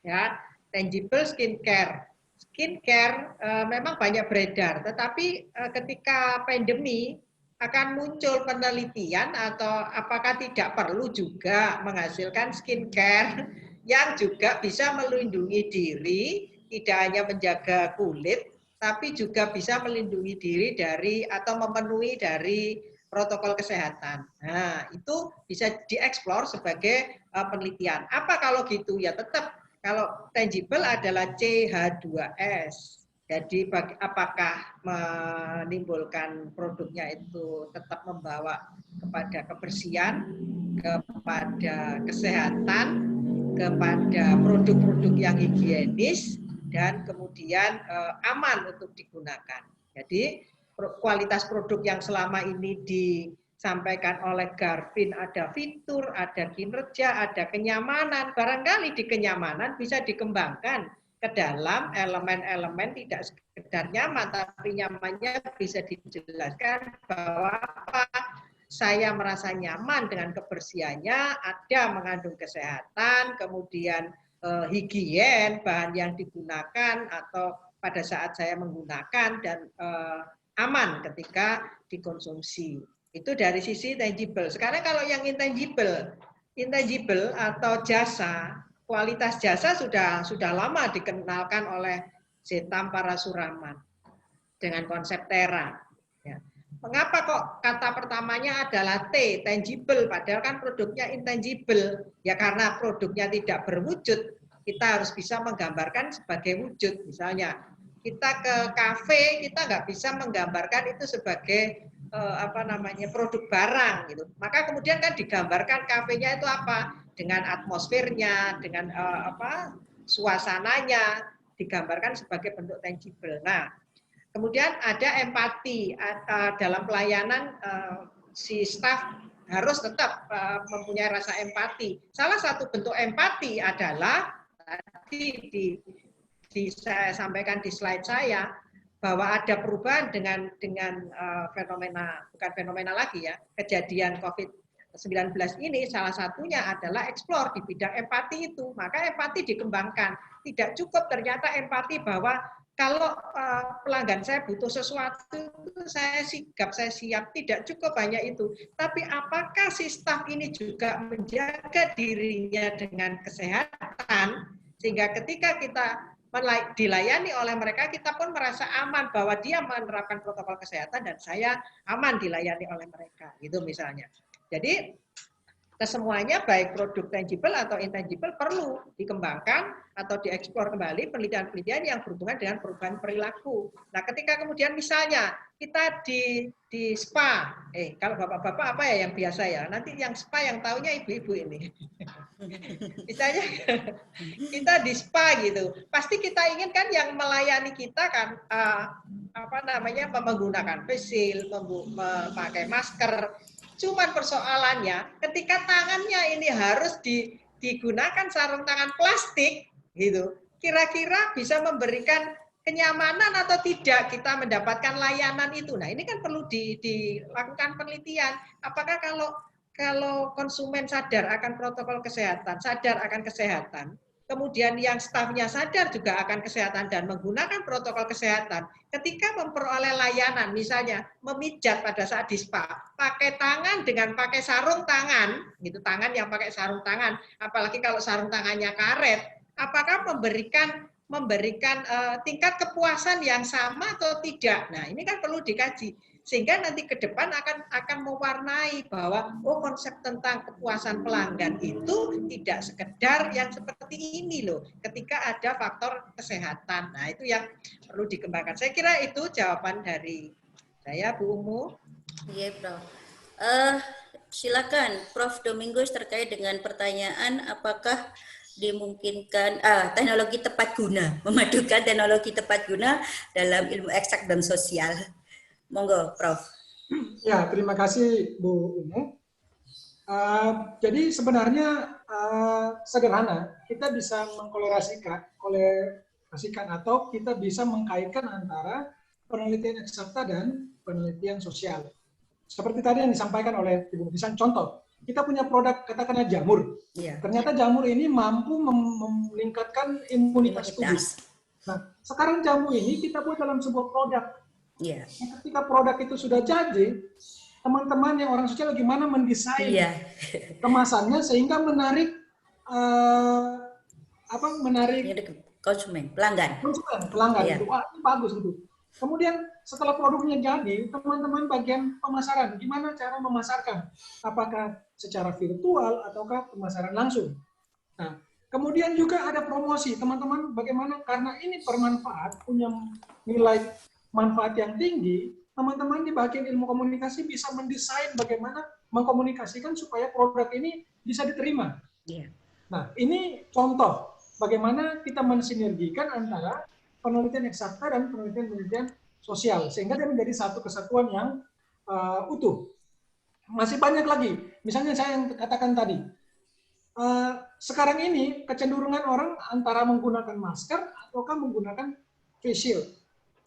ya tangible skincare. Skincare memang banyak beredar, tetapi ketika pandemi akan muncul penelitian atau apakah tidak perlu juga menghasilkan skincare yang juga bisa melindungi diri, tidak hanya menjaga kulit, tapi juga bisa melindungi diri dari atau memenuhi dari protokol kesehatan. Nah, itu bisa dieksplor sebagai penelitian. Apa kalau gitu? Ya tetap kalau tangible adalah CH2S. Jadi apakah menimbulkan produknya itu tetap membawa kepada kebersihan, kepada kesehatan, kepada produk-produk yang higienis, dan kemudian aman untuk digunakan. Jadi kualitas produk yang selama ini disampaikan oleh Garvin, ada fitur, ada kinerja, ada kenyamanan. Barangkali di kenyamanan bisa dikembangkan ke dalam elemen-elemen tidak sekedar nyaman, tapi nyamannya bisa dijelaskan bahwa apa saya merasa nyaman dengan kebersihannya, ada mengandung kesehatan, kemudian higien bahan yang digunakan atau pada saat saya menggunakan, dan aman ketika dikonsumsi. Itu dari sisi tangible. Sekarang kalau yang intangible atau jasa, kualitas jasa sudah lama dikenalkan oleh Zetam Parasuraman dengan konsep Tera. Ya. Mengapa kok kata pertamanya adalah T, tangible, padahal kan produknya intangible? Ya karena produknya tidak berwujud, kita harus bisa menggambarkan sebagai wujud. Misalnya, kita ke kafe, kita nggak bisa menggambarkan itu sebagai produk barang gitu. Maka kemudian kan digambarkan kafenya itu apa? Dengan atmosfernya, dengan suasananya, digambarkan sebagai bentuk tangible. Nah, kemudian ada empati dalam pelayanan, si staf harus tetap mempunyai rasa empati. Salah satu bentuk empati adalah tadi saya sampaikan di slide saya bahwa ada perubahan dengan fenomena, bukan fenomena lagi ya, kejadian COVID-19 ini salah satunya adalah explore di bidang empati itu. Maka empati dikembangkan. Tidak cukup ternyata empati bahwa kalau pelanggan saya butuh sesuatu, saya sigap, saya siap. Tidak cukup hanya itu. Tapi apakah si staf ini juga menjaga dirinya dengan kesehatan, sehingga ketika kita dilayani oleh mereka, kita pun merasa aman bahwa dia menerapkan protokol kesehatan dan saya aman dilayani oleh mereka. Gitu misalnya. Jadi kesemuanya baik produk tangible atau intangible perlu dikembangkan atau dieksplor kembali penelitian-penelitian yang berhubungan dengan perubahan perilaku. Nah, ketika kemudian misalnya kita di spa, kalau bapak-bapak apa ya yang biasa ya, nanti yang spa yang taunya ibu-ibu ini. Misalnya kita di spa gitu, pasti kita ingin kan yang melayani kita kan menggunakan face shield, memakai masker. Cuman persoalannya ketika tangannya ini harus digunakan sarung tangan plastik gitu, kira-kira bisa memberikan kenyamanan atau tidak kita mendapatkan layanan itu. Nah, ini kan perlu dilakukan penelitian. Apakah kalau konsumen sadar akan protokol kesehatan, sadar akan kesehatan, kemudian yang stafnya sadar juga akan kesehatan dan menggunakan protokol kesehatan, ketika memperoleh layanan, misalnya memijat pada saat di spa, pakai tangan dengan pakai sarung tangan, gitu, tangan yang pakai sarung tangan, apalagi kalau sarung tangannya karet, apakah memberikan tingkat kepuasan yang sama atau tidak? Nah, ini kan perlu dikaji. Sehingga nanti ke depan akan mewarnai bahwa konsep tentang kepuasan pelanggan itu tidak sekedar yang seperti ini loh, ketika ada faktor kesehatan. Nah, itu yang perlu dikembangkan. Saya kira itu jawaban dari saya, Bu Umu. Iya, Prof. Silakan Prof Domingos terkait dengan pertanyaan apakah dimungkinkan teknologi tepat guna, memadukan teknologi tepat guna dalam ilmu eksak dan sosial. Monggo, Prof. Ya, terima kasih Bu Umu. Jadi sebenarnya sederhana, kita bisa mengkolerasikan atau kita bisa mengkaitkan antara penelitian eksakta dan penelitian sosial. Seperti tadi yang disampaikan oleh Ibu Nisan, contoh, kita punya produk katakanlah jamur. Ya. Ternyata jamur ini mampu meningkatkan imunitas tubuh. Nah, sekarang jamur ini kita buat dalam sebuah produk. Yeah. Ketika produk itu sudah jadi, teman-teman yang orang sosial gimana mendesain kemasannya sehingga menarik konsumen, pelanggan. Yeah. Wah, ini bagus gitu. Kemudian setelah produknya jadi, teman-teman bagian pemasaran, gimana cara memasarkan? Apakah secara virtual ataukah pemasaran langsung? Nah, kemudian juga ada promosi, teman-teman bagaimana karena ini bermanfaat, punya nilai manfaat yang tinggi, teman-teman di bagian ilmu komunikasi bisa mendesain bagaimana mengkomunikasikan supaya produk ini bisa diterima. Yeah. Nah, ini contoh bagaimana kita mensinergikan antara penelitian eksakta dan penelitian sosial, sehingga dia menjadi satu kesatuan yang utuh. Masih banyak lagi, misalnya saya yang katakan tadi, sekarang ini kecenderungan orang antara menggunakan masker ataukah menggunakan face shield.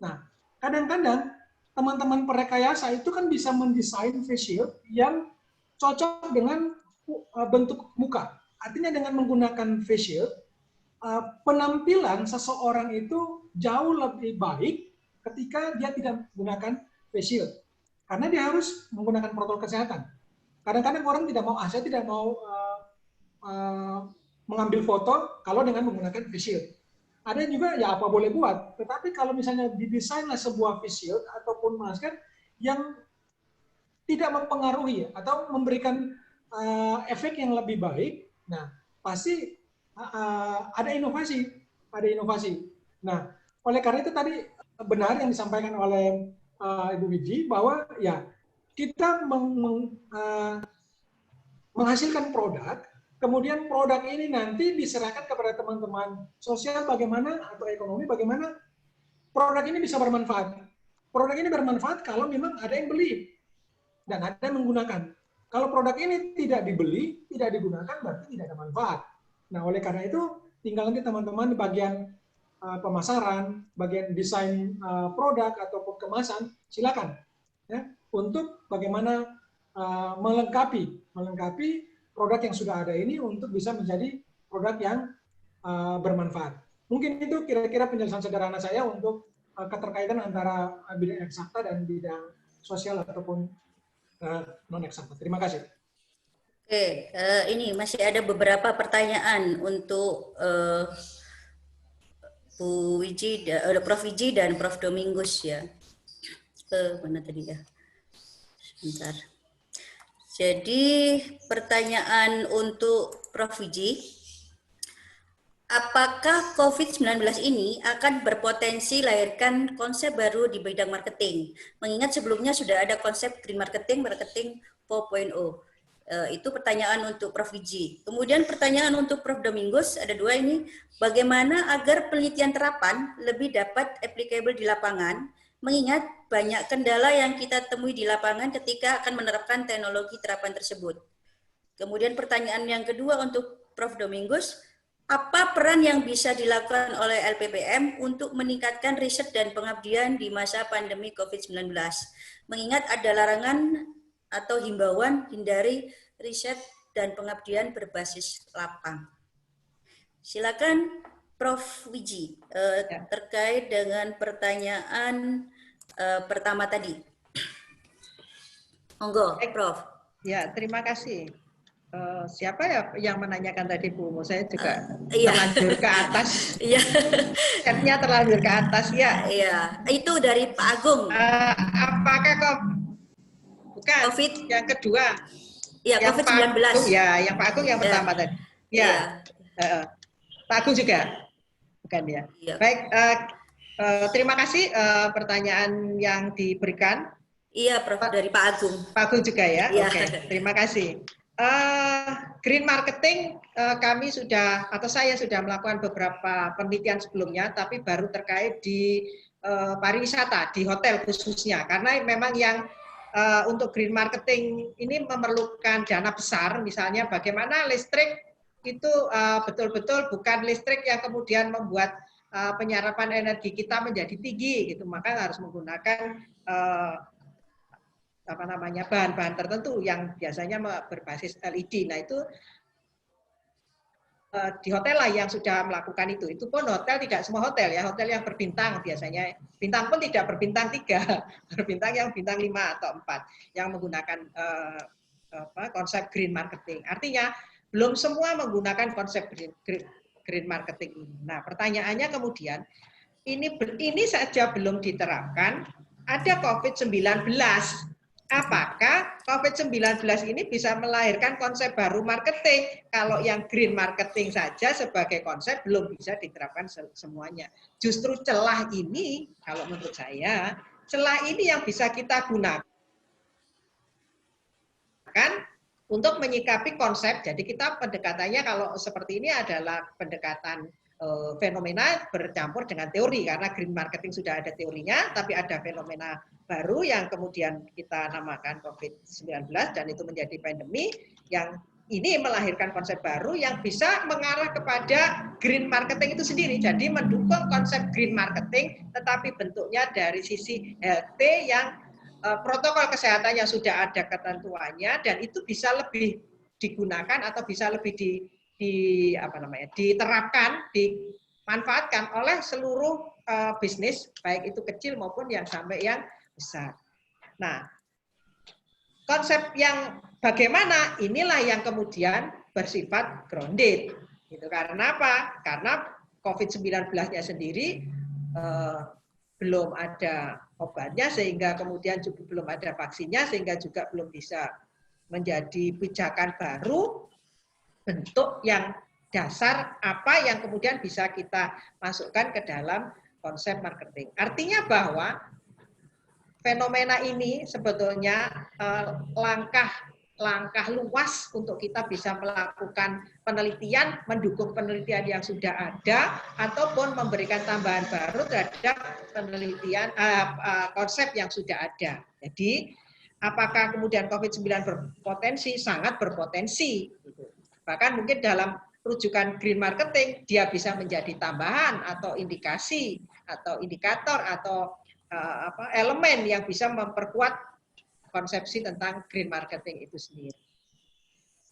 Nah, kadang-kadang teman-teman perekayasa itu kan bisa mendesain face shield yang cocok dengan bentuk muka. Artinya dengan menggunakan face shield, penampilan seseorang itu jauh lebih baik ketika dia tidak menggunakan face shield. Karena dia harus menggunakan protokol kesehatan. Kadang-kadang orang tidak mau, saya tidak mau mengambil foto kalau dengan menggunakan face shield. Ada juga ya apa boleh buat, tetapi kalau misalnya didesainlah sebuah face shield ataupun masker yang tidak mempengaruhi atau memberikan efek yang lebih baik, nah pasti ada inovasi. Nah, oleh karena itu tadi benar yang disampaikan oleh Ibu Wiji bahwa ya kita menghasilkan produk, kemudian produk ini nanti diserahkan kepada teman-teman sosial bagaimana atau ekonomi bagaimana produk ini bisa bermanfaat. Produk ini bermanfaat kalau memang ada yang beli dan ada yang menggunakan. Kalau produk ini tidak dibeli, tidak digunakan berarti tidak ada manfaat. Nah, oleh karena itu tinggal nanti teman-teman di bagian pemasaran, bagian desain produk ataupun kemasan, silakan ya untuk bagaimana melengkapi produk yang sudah ada ini untuk bisa menjadi produk yang bermanfaat. Mungkin itu kira-kira penjelasan sederhana saya untuk keterkaitan antara bidang eksakta dan bidang sosial ataupun non eksakta. Terima kasih. Oke, ini masih ada beberapa pertanyaan untuk Bu Wiji, Prof. Wiji dan Prof. Domingus ya. Mana tadi ya? Sebentar. Jadi pertanyaan untuk Prof. Wiji, apakah COVID-19 ini akan berpotensi lahirkan konsep baru di bidang marketing? Mengingat sebelumnya sudah ada konsep green marketing, marketing 4.0. Itu pertanyaan untuk Prof. Wiji. Kemudian pertanyaan untuk Prof. Domingus, ada dua ini. Bagaimana agar penelitian terapan lebih dapat applicable di lapangan, mengingat banyak kendala yang kita temui di lapangan ketika akan menerapkan teknologi terapan tersebut. Kemudian pertanyaan yang kedua untuk Prof. Domingus, apa peran yang bisa dilakukan oleh LPPM untuk meningkatkan riset dan pengabdian di masa pandemi COVID-19? Mengingat ada larangan atau himbauan hindari riset dan pengabdian berbasis lapang. Silakan Prof. Wiji terkait dengan pertanyaan pertama tadi. Monggo, Prof. Ya, terima kasih. Siapa ya yang menanyakan tadi, Bu? Saya juga terlanjur ke atas. Iya. Chatnya terlanjur ke atas, ya. Iya, itu dari Pak Agung. Apakah bukan COVID yang kedua? Ya, COVID-19. Ya, yang Pak Agung yang pertama tadi. Ya, Pak Agung juga, bukan ya? Ya. Baik, terima kasih pertanyaan yang diberikan. Iya, Prof. Dari Pak Agung. Pak Agung juga ya? Ya. Oke, terima kasih. Green marketing kami sudah atau saya sudah melakukan beberapa penelitian sebelumnya, tapi baru terkait di pariwisata, di hotel khususnya, karena memang yang untuk green marketing ini memerlukan dana besar, misalnya bagaimana listrik itu betul-betul bukan listrik yang kemudian membuat penyerapan energi kita menjadi tinggi, gitu, maka harus menggunakan bahan-bahan tertentu yang biasanya berbasis LED. Nah itu di hotel lah yang sudah melakukan itu. Itu pun hotel tidak semua hotel ya, hotel yang berbintang biasanya. Bintang pun tidak berbintang 3, berbintang yang bintang 5 atau 4 yang menggunakan konsep green marketing. Artinya belum semua menggunakan konsep green marketing ini. Nah, pertanyaannya kemudian ini saja belum diterapkan, ada COVID-19. Apakah COVID-19 ini bisa melahirkan konsep baru marketing? Kalau yang green marketing saja sebagai konsep belum bisa diterapkan semuanya. Justru celah ini, kalau menurut saya, celah ini yang bisa kita gunakan untuk menyikapi konsep. Jadi kita pendekatannya kalau seperti ini adalah pendekatan fenomena bercampur dengan teori, karena green marketing sudah ada teorinya, tapi ada fenomena baru yang kemudian kita namakan COVID-19 dan itu menjadi pandemi yang ini melahirkan konsep baru yang bisa mengarah kepada green marketing itu sendiri. Jadi mendukung konsep green marketing, tetapi bentuknya dari sisi health yang protokol kesehatannya sudah ada ketentuannya dan itu bisa lebih digunakan atau bisa lebih diterapkan, dimanfaatkan oleh seluruh bisnis, baik itu kecil maupun yang sampai yang besar. Nah, konsep yang bagaimana inilah yang kemudian bersifat grounded. Gitu. Karena apa? Karena COVID-19-nya sendiri belum ada obatnya, sehingga kemudian juga belum ada vaksinnya, sehingga juga belum bisa menjadi pijakan baru, bentuk yang dasar apa yang kemudian bisa kita masukkan ke dalam konsep marketing. Artinya bahwa fenomena ini sebetulnya langkah luas untuk kita bisa melakukan penelitian, mendukung penelitian yang sudah ada, ataupun memberikan tambahan baru terhadap penelitian konsep yang sudah ada. Jadi, apakah kemudian COVID-19 berpotensi? Sangat berpotensi. Bahkan mungkin dalam rujukan green marketing, dia bisa menjadi tambahan atau indikasi atau indikator atau elemen yang bisa memperkuat konsepsi tentang green marketing itu sendiri.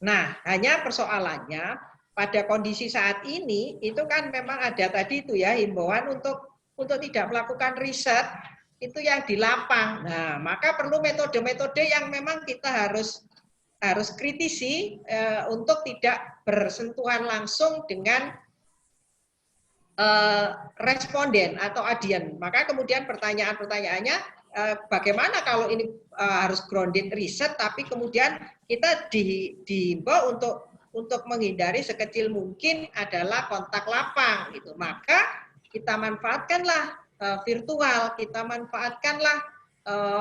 Nah, hanya persoalannya pada kondisi saat ini itu kan memang ada tadi itu ya himbauan untuk tidak melakukan riset itu yang di lapang. Nah, maka perlu metode-metode yang memang kita harus kritisi untuk tidak bersentuhan langsung dengan responden atau audien. Maka kemudian pertanyaannya, bagaimana kalau ini harus grounded riset, tapi kemudian kita dihimbau untuk menghindari sekecil mungkin adalah kontak lapang, gitu. Maka kita manfaatkanlah virtual, kita manfaatkanlah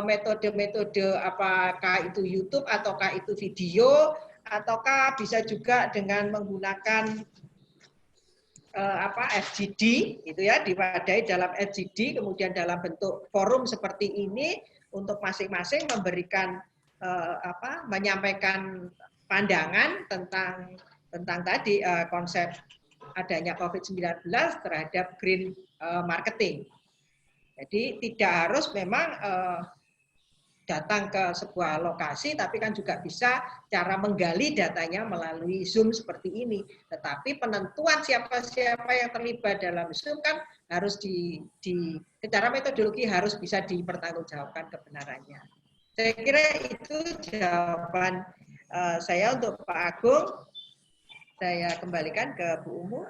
metode-metode apakah itu YouTube ataukah itu video, ataukah bisa juga dengan menggunakan FGD gitu ya, diwadahi dalam FGD, kemudian dalam bentuk forum seperti ini untuk masing-masing memberikan menyampaikan pandangan tentang tadi konsep adanya COVID-19 terhadap green marketing. Jadi tidak harus memang datang ke sebuah lokasi, tapi kan juga bisa cara menggali datanya melalui Zoom seperti ini. Tetapi penentuan siapa-siapa yang terlibat dalam Zoom kan harus secara metodologi harus bisa dipertanggungjawabkan kebenarannya. Saya kira itu jawaban saya untuk Pak Agung. Saya kembalikan ke Bu Umu.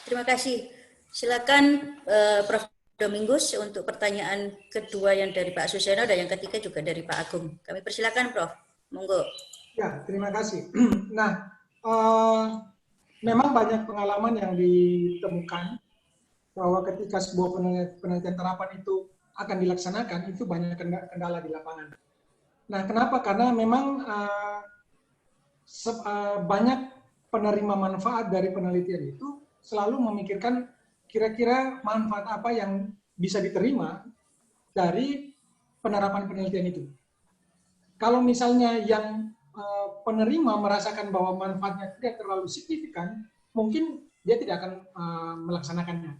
Terima kasih. Silakan Prof. Domingus untuk pertanyaan kedua yang dari Pak Suseno dan yang ketiga juga dari Pak Agung. Kami persilakan, Prof. Monggo. Ya, terima kasih. Nah, memang banyak pengalaman yang ditemukan bahwa ketika sebuah penelitian terapan itu akan dilaksanakan, itu banyak kendala di lapangan. Nah, kenapa? Karena memang banyak penerima manfaat dari penelitian itu selalu memikirkan kira-kira manfaat apa yang bisa diterima dari penerapan penelitian itu. Kalau misalnya yang penerima merasakan bahwa manfaatnya tidak terlalu signifikan, mungkin dia tidak akan melaksanakannya.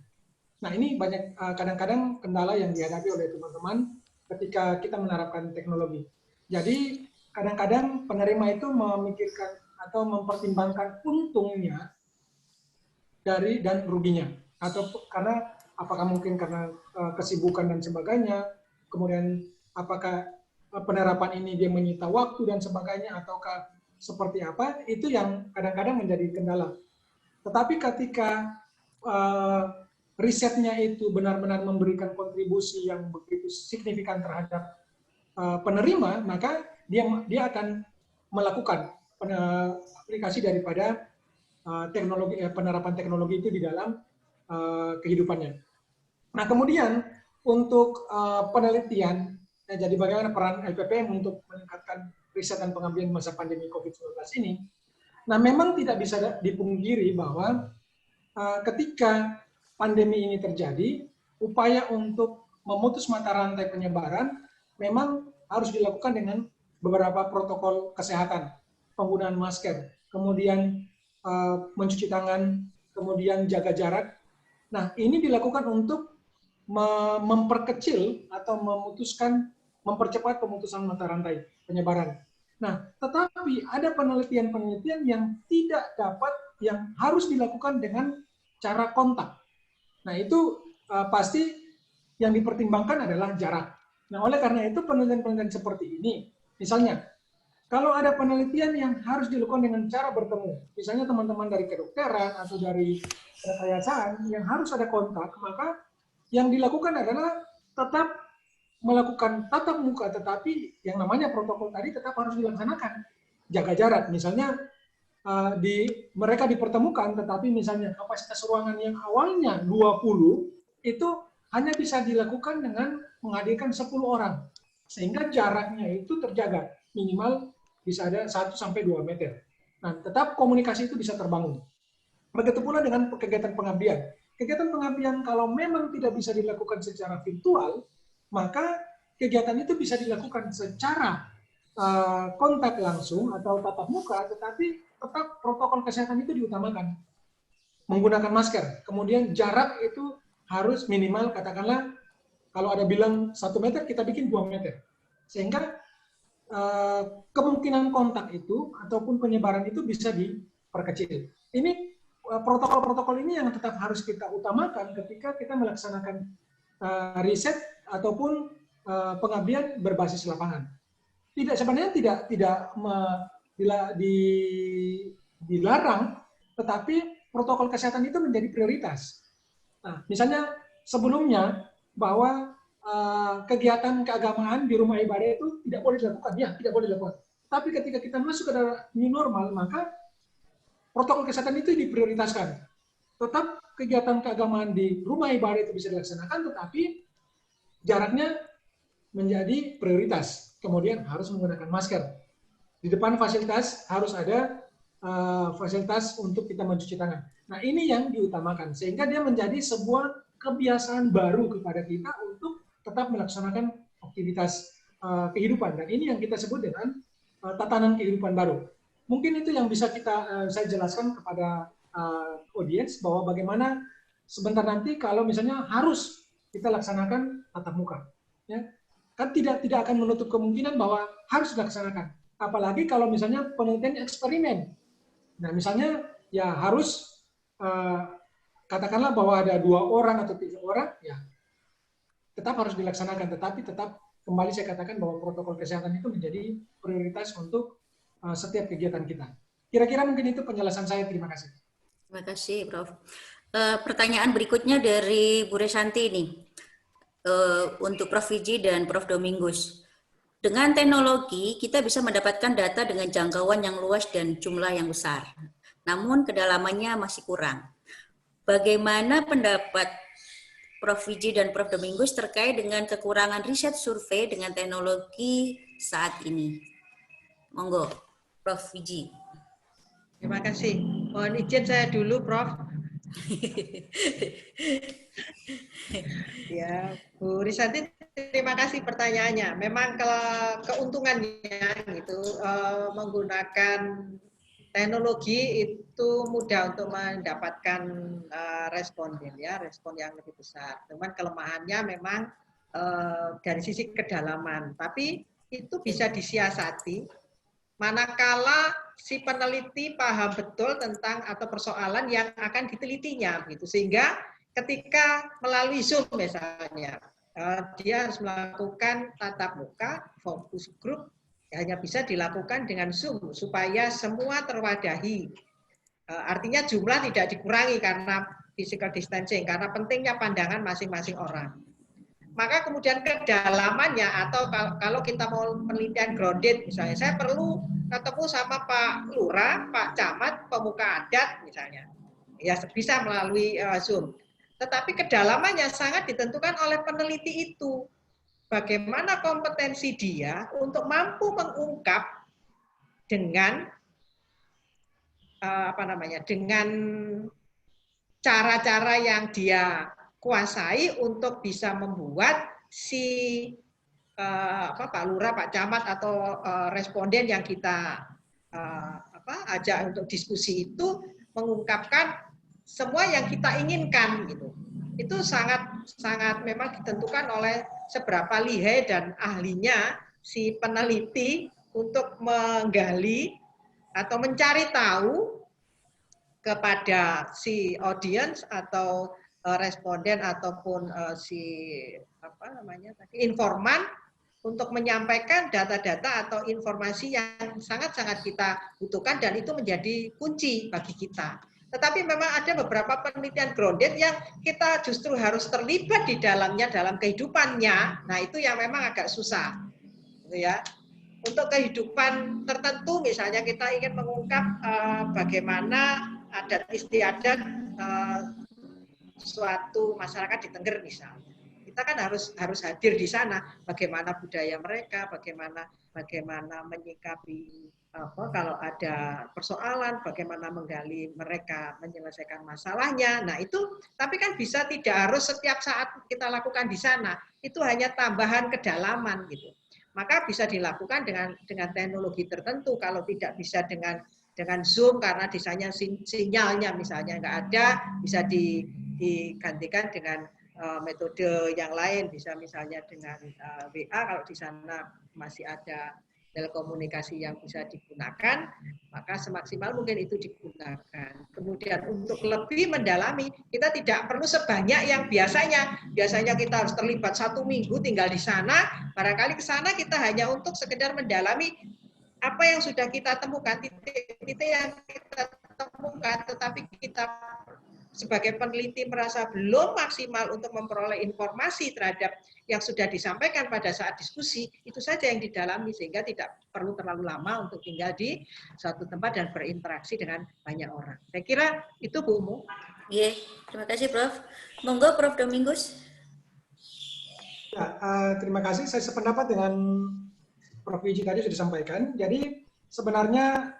Nah, ini banyak kadang-kadang kendala yang dihadapi oleh teman-teman ketika kita menerapkan teknologi. Jadi, kadang-kadang penerima itu memikirkan atau mempertimbangkan untungnya dan ruginya. Atau karena apakah mungkin karena kesibukan dan sebagainya, kemudian apakah penerapan ini dia menyita waktu dan sebagainya, ataukah seperti apa, itu yang kadang-kadang menjadi kendala. Tetapi ketika risetnya itu benar-benar memberikan kontribusi yang begitu signifikan terhadap penerima, maka dia akan melakukan aplikasi daripada penerapan teknologi itu di dalam kehidupannya. Nah, kemudian untuk penelitian, jadi bagaimana peran LPPM untuk meningkatkan riset dan pengambilan masa pandemi COVID-19 ini. Nah, memang tidak bisa dipungkiri bahwa ketika pandemi ini terjadi, upaya untuk memutus mata rantai penyebaran memang harus dilakukan dengan beberapa protokol kesehatan. penggunaan masker, kemudian mencuci tangan, kemudian jaga jarak. Nah, ini dilakukan untuk memperkecil atau mempercepat pemutusan mata rantai penyebaran. Nah, tetapi ada penelitian-penelitian yang tidak dapat, yang harus dilakukan dengan cara kontak. Nah, itu pasti yang dipertimbangkan adalah jarak. Nah, oleh karena itu penelitian-penelitian seperti ini, misalnya, kalau ada penelitian yang harus dilakukan dengan cara bertemu, misalnya teman-teman dari kedokteran atau dari rekayasaan yang harus ada kontak, maka yang dilakukan adalah tetap melakukan tatap muka, tetapi yang namanya protokol tadi tetap harus dilaksanakan. Jaga jarak, misalnya mereka dipertemukan, tetapi misalnya kapasitas ruangan yang awalnya 20, itu hanya bisa dilakukan dengan menghadirkan 10 orang. Sehingga jaraknya itu terjaga, minimal bisa ada 1-2 meter. Nah, tetap komunikasi itu bisa terbangun. Begitu pula dengan kegiatan pengabdian. Kegiatan pengabdian kalau memang tidak bisa dilakukan secara virtual, maka kegiatan itu bisa dilakukan secara kontak langsung atau tatap muka, tetapi tetap protokol kesehatan itu diutamakan. Menggunakan masker, kemudian jarak itu harus minimal, katakanlah kalau ada bilang 1 meter, kita bikin 2 meter. Sehingga kemungkinan kontak itu ataupun penyebaran itu bisa diperkecil. Ini protokol-protokol ini yang tetap harus kita utamakan ketika kita melaksanakan riset ataupun pengabdian berbasis lapangan. Sebenarnya tidak dilarang, tetapi protokol kesehatan itu menjadi prioritas. Nah, misalnya sebelumnya bahwa kegiatan keagamaan di rumah ibadah itu tidak boleh dilakukan, ya tidak boleh dilakukan. Tapi ketika kita masuk ke dalam new normal, maka protokol kesehatan itu diprioritaskan. Tetap kegiatan keagamaan di rumah ibadah itu bisa dilaksanakan, tetapi jaraknya menjadi prioritas. Kemudian harus menggunakan masker. Di depan fasilitas harus ada fasilitas untuk kita mencuci tangan. Nah, ini yang diutamakan. Sehingga dia menjadi sebuah kebiasaan baru kepada kita untuk tetap melaksanakan aktivitas kehidupan. Dan ini yang kita sebut dengan tatanan kehidupan baru. Mungkin itu yang bisa saya jelaskan kepada audiens, bahwa bagaimana sebentar nanti kalau misalnya harus kita laksanakan tatap muka, ya kan tidak akan menutup kemungkinan bahwa harus dilaksanakan. Apalagi kalau misalnya penelitian eksperimen. Nah, misalnya ya harus katakanlah bahwa ada 2 orang atau 3 orang, ya tetap harus dilaksanakan. Tetapi tetap kembali saya katakan bahwa protokol kesehatan itu menjadi prioritas untuk setiap kegiatan kita. Kira-kira mungkin itu penjelasan saya. Terima kasih. Terima kasih, Prof. Pertanyaan berikutnya dari Bu Resanti nih, untuk Prof. Fiji dan Prof. Domingus. Dengan teknologi, kita bisa mendapatkan data dengan jangkauan yang luas dan jumlah yang besar. Namun, kedalamannya masih kurang. Bagaimana pendapat Prof. Fiji dan Prof. Domingus terkait dengan kekurangan riset survei dengan teknologi saat ini? Monggo, Prof. Fiji. Terima kasih. Mohon izin saya dulu, Prof. Ya, Bu Risanti, terima kasih pertanyaannya. Memang kalau keuntungannya gitu menggunakan teknologi itu mudah untuk mendapatkan responden, ya, respon yang lebih besar. Cuman kelemahannya memang dari sisi kedalaman. Tapi itu bisa disiasati manakala si peneliti paham betul tentang atau persoalan yang akan ditelitinya, gitu. Sehingga ketika melalui Zoom misalnya, dia harus melakukan tatap muka, fokus grup, hanya bisa dilakukan dengan Zoom supaya semua terwadahi. Artinya jumlah tidak dikurangi karena physical distancing, karena pentingnya pandangan masing-masing orang. Maka kemudian kedalamannya, atau kalau kita mau penelitian grounded misalnya, saya perlu ketemu sama Pak Lurah, Pak Camat, pemuka adat misalnya, ya bisa melalui Zoom. Tetapi kedalamannya sangat ditentukan oleh peneliti itu. Bagaimana kompetensi dia untuk mampu mengungkap dengan dengan cara-cara yang dia kuasai untuk bisa membuat si Pak Lurah, Pak Camat atau responden yang kita ajak untuk diskusi itu mengungkapkan semua yang kita inginkan gitu. Itu sangat memang ditentukan oleh seberapa lihai dan ahlinya si peneliti untuk menggali atau mencari tahu kepada si audience atau responden ataupun si informan untuk menyampaikan data-data atau informasi yang sangat-sangat kita butuhkan dan itu menjadi kunci bagi kita. Tetapi memang ada beberapa penelitian grounded yang kita justru harus terlibat di dalamnya dalam kehidupannya. Nah, itu yang memang agak susah. Gitu ya. Untuk kehidupan tertentu misalnya kita ingin mengungkap bagaimana adat istiadat suatu masyarakat di Tengger misalnya. Kita kan harus hadir di sana, bagaimana budaya mereka, bagaimana menyikapi kalau ada persoalan, bagaimana menggali mereka menyelesaikan masalahnya. Nah itu, tapi kan bisa tidak harus setiap saat kita lakukan di sana. Itu hanya tambahan kedalaman gitu. Maka bisa dilakukan dengan teknologi tertentu. Kalau tidak bisa dengan Zoom karena di sana sinyalnya misalnya nggak ada, bisa digantikan dengan metode yang lain, bisa misalnya dengan WA kalau di sana masih ada telekomunikasi yang bisa digunakan, maka semaksimal mungkin itu digunakan. Kemudian untuk lebih mendalami, kita tidak perlu sebanyak yang biasanya. Biasanya kita harus terlibat 1 minggu tinggal di sana, barangkali ke sana kita hanya untuk sekedar mendalami apa yang sudah kita temukan, titik-titik yang kita temukan, tetapi kita sebagai peneliti merasa belum maksimal untuk memperoleh informasi terhadap yang sudah disampaikan pada saat diskusi, itu saja yang didalami sehingga tidak perlu terlalu lama untuk tinggal di suatu tempat dan berinteraksi dengan banyak orang. Saya kira itu Bu Umu. Iya, terima kasih Prof. Monggo Prof. Domingus. Ya, terima kasih. Saya sependapat dengan Prof. Wiji tadi sudah disampaikan. Jadi sebenarnya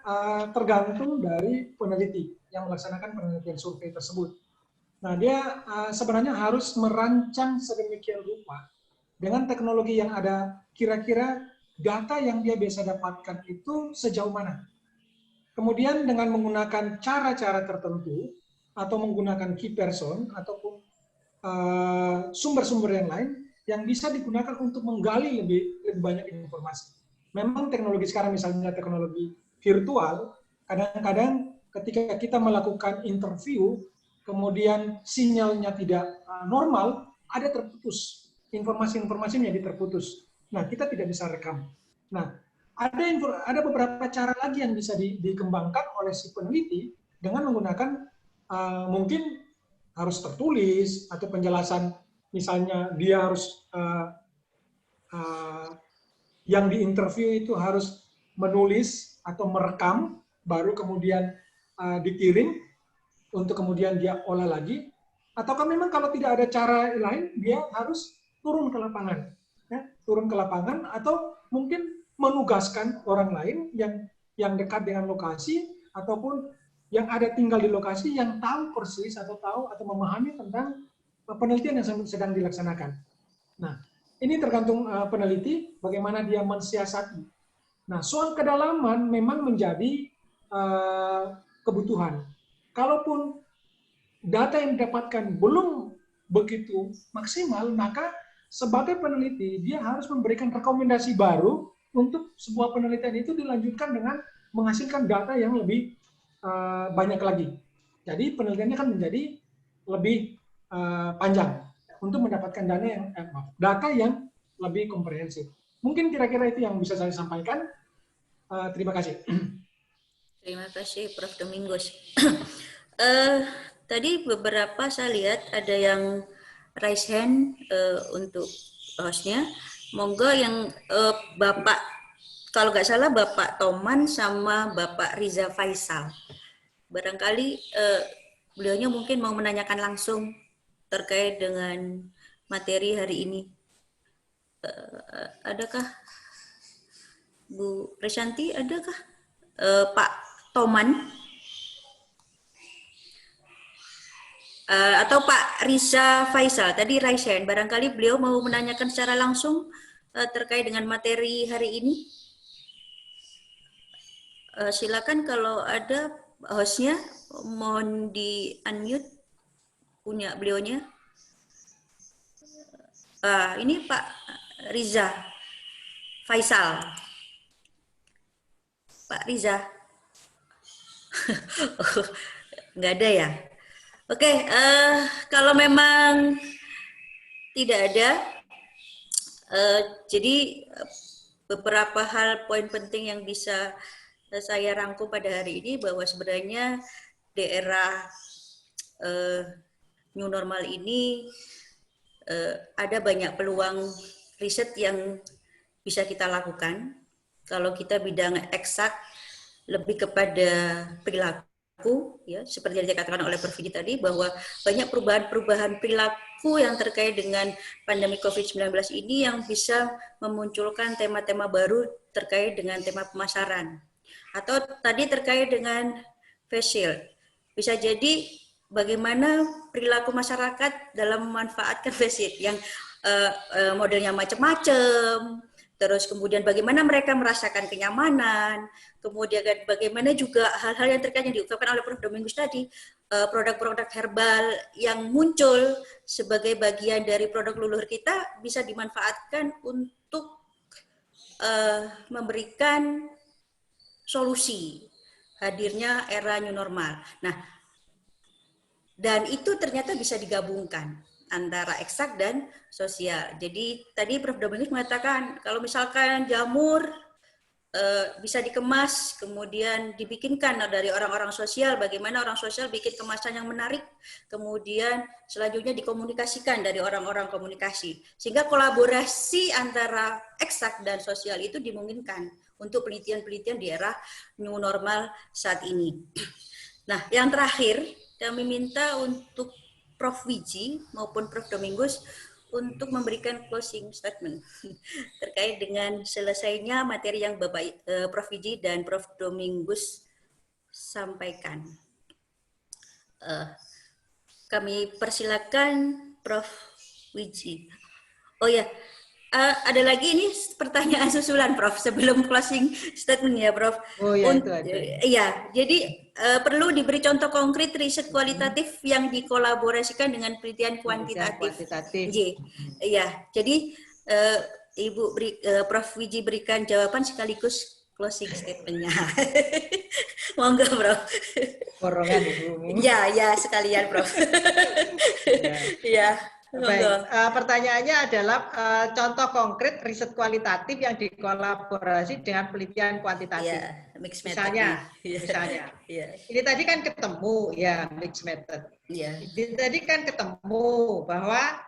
tergantung dari peneliti yang melaksanakan penelitian survei tersebut. Nah, dia sebenarnya harus merancang sedemikian rupa dengan teknologi yang ada, kira-kira data yang dia biasa dapatkan itu sejauh mana. Kemudian dengan menggunakan cara-cara tertentu atau menggunakan key person ataupun sumber-sumber yang lain yang bisa digunakan untuk menggali lebih banyak informasi. Memang teknologi sekarang misalnya teknologi virtual, kadang-kadang ketika kita melakukan interview, kemudian sinyalnya tidak normal, ada terputus. Informasi-informasi menjadi terputus. Nah, kita tidak bisa rekam. Nah, ada beberapa cara lagi yang bisa dikembangkan oleh si peneliti dengan menggunakan mungkin harus tertulis atau penjelasan, misalnya dia harus yang diinterview itu harus menulis atau merekam, baru kemudian dikirim untuk kemudian dia olah lagi, ataukah memang kalau tidak ada cara lain dia harus turun ke lapangan, ya, turun ke lapangan atau mungkin menugaskan orang lain yang dekat dengan lokasi ataupun yang ada tinggal di lokasi yang tahu persis atau memahami tentang penelitian yang sedang dilaksanakan. Nah, ini tergantung peneliti bagaimana dia mensiasati. Nah, soal kedalaman memang menjadi kebutuhan. Kalaupun data yang didapatkan belum begitu maksimal, maka sebagai peneliti dia harus memberikan rekomendasi baru untuk sebuah penelitian itu dilanjutkan dengan menghasilkan data yang lebih banyak lagi. Jadi penelitiannya kan menjadi lebih panjang untuk mendapatkan data yang lebih komprehensif. Mungkin kira-kira itu yang bisa saya sampaikan. Terima kasih. Terima kasih Prof. Domingus. Tadi beberapa saya lihat ada yang raise hand untuk hostnya. Monggo yang Bapak, kalau nggak salah Bapak Toman sama Bapak Riza Faisal. Barangkali beliaunya mungkin mau menanyakan langsung terkait dengan materi hari ini. Adakah Bu Presyanti, adakah Pak Toman atau Pak Riza Faisal? Tadi raise hand, barangkali beliau mau menanyakan secara langsung terkait dengan materi hari ini. Silakan kalau ada hostnya, mohon di unmute punya beliaunya. Ini Pak Riza Faisal. Pak Riza. Nggak ada ya? Oke, kalau memang tidak ada, jadi beberapa hal poin penting yang bisa saya rangkum pada hari ini bahwa sebenarnya di era new normal ini ada banyak peluang riset yang bisa kita lakukan. Kalau kita bidang eksak lebih kepada perilaku, ya seperti yang dikatakan oleh Prof. Vidi tadi, bahwa banyak perubahan-perubahan perilaku yang terkait dengan pandemi COVID-19 ini yang bisa memunculkan tema-tema baru terkait dengan tema pemasaran. Atau tadi terkait dengan face shield. Bisa jadi bagaimana perilaku masyarakat dalam memanfaatkan face shield yang modelnya macam-macam, terus kemudian bagaimana mereka merasakan kenyamanan, kemudian bagaimana juga hal-hal yang terkait yang diungkapkan oleh Prof. Domingus tadi, produk-produk herbal yang muncul sebagai bagian dari produk leluhur kita bisa dimanfaatkan untuk memberikan solusi hadirnya era new normal. Nah, dan itu ternyata bisa digabungkan antara eksak dan sosial. Jadi tadi Prof. Domingus mengatakan kalau misalkan jamur bisa dikemas, kemudian dibikinkan dari orang-orang sosial, bagaimana orang sosial bikin kemasan yang menarik, kemudian selanjutnya dikomunikasikan dari orang-orang komunikasi. Sehingga kolaborasi antara eksak dan sosial itu dimungkinkan untuk penelitian-penelitian di era new normal saat ini. Nah, yang terakhir, kami minta untuk Prof. Wiji maupun Prof. Domingus untuk memberikan closing statement terkait dengan selesainya materi yang Bapak Prof. Wiji dan Prof. Domingus sampaikan. Kami persilakan Prof. Wiji. Oh ya, ada lagi ini pertanyaan susulan Prof. sebelum closing statement ya Prof. Oh ya, itu ada. Iya, jadi perlu diberi contoh konkret riset kualitatif yang dikolaborasikan dengan penelitian kuantitatif. Iya, jadi Ibu Prof. Wiji berikan jawaban sekaligus closing statement-nya. Monggo Prof. Borongan Ibu. Ya sekalian Prof. Iya. Baik, pertanyaannya adalah contoh konkret riset kualitatif yang dikolaborasi dengan penelitian kuantitatif. Ya, mixed method. Misalnya. Ya. Ini tadi kan ketemu ya mixed method. Ya. Ini tadi kan ketemu bahwa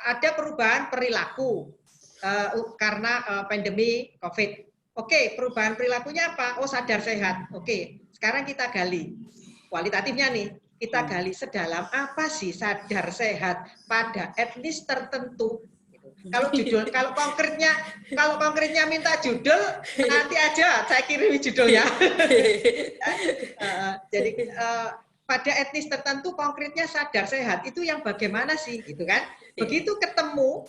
ada perubahan perilaku karena pandemi COVID. Oke, perubahan perilakunya apa? Oh, sadar sehat. Oke, sekarang kita gali kualitatifnya nih. Kita gali sedalam apa sih sadar sehat pada etnis tertentu. Kalau judul, kalau konkretnya minta judul, nanti aja saya kirim judulnya. Jadi pada etnis tertentu konkretnya sadar sehat itu yang bagaimana sih, gitu kan? Begitu ketemu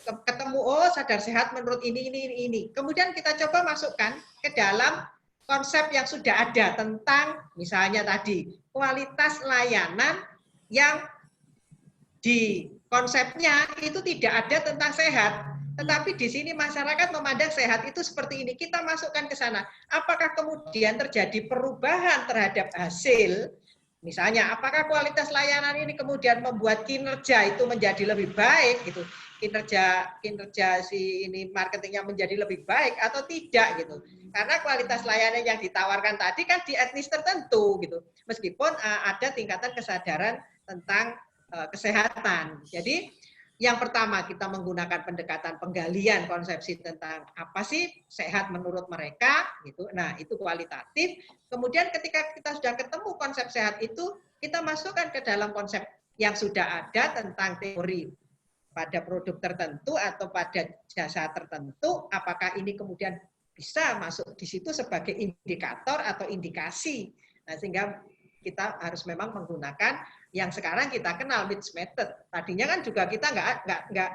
oh sadar sehat menurut ini. Kemudian kita coba masukkan ke dalam konsep yang sudah ada tentang misalnya tadi kualitas layanan yang di konsepnya itu tidak ada tentang sehat, tetapi di sini masyarakat memandang sehat itu seperti ini. Kita masukkan ke sana. Apakah kemudian terjadi perubahan terhadap hasil? Misalnya, apakah kualitas layanan ini kemudian membuat kinerja itu menjadi lebih baik gitu? Kinerja si ini marketingnya menjadi lebih baik atau tidak gitu. Karena kualitas layanan yang ditawarkan tadi kan di etnis tertentu gitu. Meskipun ada tingkatan kesadaran tentang kesehatan. Jadi yang pertama kita menggunakan pendekatan penggalian konsepsi tentang apa sih sehat menurut mereka gitu. Nah, itu kualitatif. Kemudian ketika kita sudah ketemu konsep sehat itu, kita masukkan ke dalam konsep yang sudah ada tentang teori pada produk tertentu atau pada jasa tertentu, apakah ini kemudian bisa masuk di situ sebagai indikator atau indikasi. Nah, sehingga kita harus memang menggunakan yang sekarang kita kenal mixed method. Tadinya kan juga kita nggak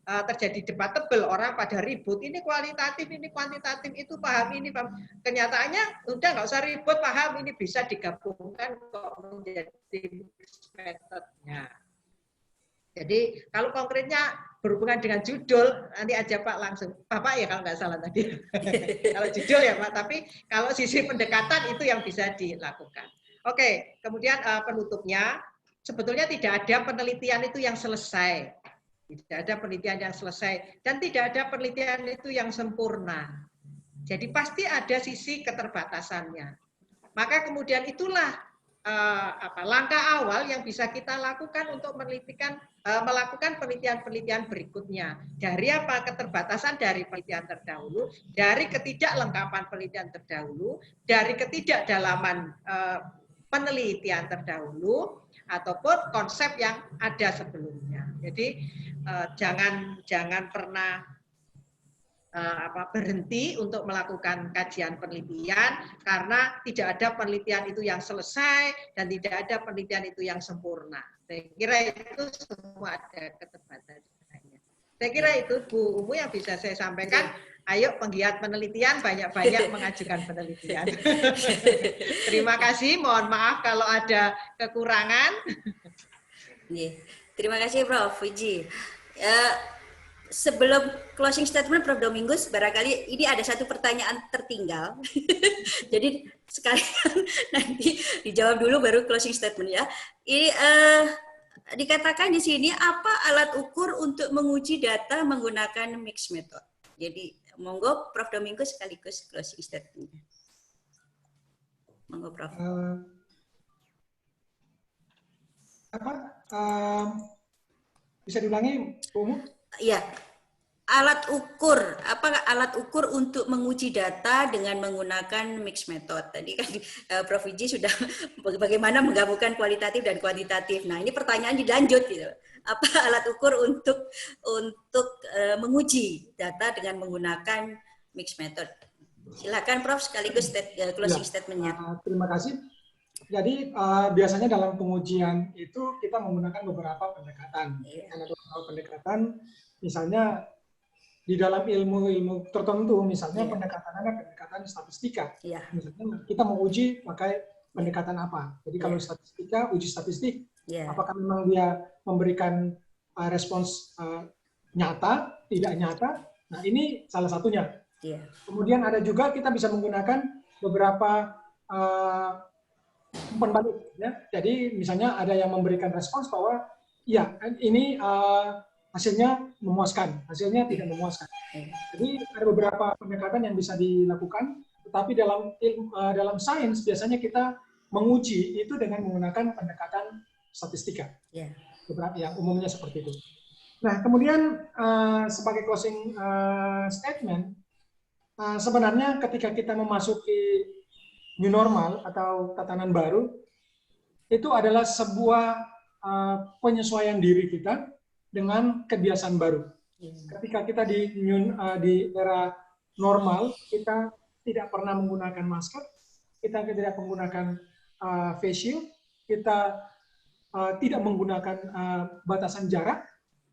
terjadi debatable, orang pada ribut, ini kualitatif, ini kuantitatif, itu paham, ini paham. Kenyataannya udah nggak usah ribut, paham, ini bisa digabungkan kok menjadi mixed methodnya. Jadi kalau konkretnya berhubungan dengan judul, nanti aja Pak langsung. Bapak ya kalau nggak salah tadi. Kalau judul ya Pak, tapi kalau sisi pendekatan itu yang bisa dilakukan. Oke, kemudian penutupnya, sebetulnya tidak ada penelitian itu yang selesai. Tidak ada penelitian yang selesai dan tidak ada penelitian itu yang sempurna. Jadi pasti ada sisi keterbatasannya. Maka kemudian itulah langkah awal yang bisa kita lakukan untuk melakukan penelitian-penelitian berikutnya. Dari apa? Keterbatasan dari penelitian terdahulu, dari ketidaklengkapan penelitian terdahulu, dari ketidakdalaman penelitian terdahulu, ataupun konsep yang ada sebelumnya. Jadi jangan pernah berhenti untuk melakukan kajian penelitian, karena tidak ada penelitian itu yang selesai dan tidak ada penelitian itu yang sempurna. Saya kira itu semua ada keterbatasannya. Saya kira itu Bu Umu yang bisa saya sampaikan. Ayo penggiat penelitian banyak-banyak mengajukan penelitian. Terima kasih, mohon maaf kalau ada kekurangan. Terima kasih Prof. Puji. Sebelum closing statement Prof. Domingus, barangkali ini ada satu pertanyaan tertinggal. Jadi sekalian nanti dijawab dulu baru closing statement ya. Ini dikatakan di sini apa alat ukur untuk menguji data menggunakan mixed method. Jadi monggo Prof. Domingus sekaligus closing statement. Monggo Prof. Bisa diulangi, Bu Umu? Iya, alat ukur, apa alat ukur untuk menguji data dengan menggunakan mixed method. Tadi kan Prof. Wiji sudah bagaimana menggabungkan kualitatif dan kuantitatif. Nah, ini pertanyaan dilanjut gitu. Apa alat ukur untuk menguji data dengan menggunakan mixed method? Silakan Prof. sekaligus closing statement-nya. Terima kasih. Jadi biasanya dalam pengujian itu kita menggunakan beberapa pendekatan. Ada beberapa pendekatan, misalnya di dalam ilmu-ilmu tertentu, misalnya pendekatan statistika. Misalnya kita mau uji pakai pendekatan apa. Jadi kalau statistika, uji statistik, apakah memang dia memberikan respons nyata, tidak nyata. Nah ini salah satunya. Kemudian ada juga kita bisa menggunakan beberapa umpan balik, ya. Jadi misalnya ada yang memberikan respons bahwa ya ini hasilnya memuaskan, hasilnya tidak memuaskan. Jadi ada beberapa pendekatan yang bisa dilakukan, tetapi dalam sains biasanya kita menguji itu dengan menggunakan pendekatan statistika. Beberapa yang umumnya seperti itu. Nah kemudian sebagai closing statement, sebenarnya ketika kita memasuki new normal atau tatanan baru, itu adalah sebuah penyesuaian diri kita dengan kebiasaan baru. Ketika kita di era normal, kita tidak pernah menggunakan masker, kita tidak menggunakan face shield, kita tidak menggunakan batasan jarak,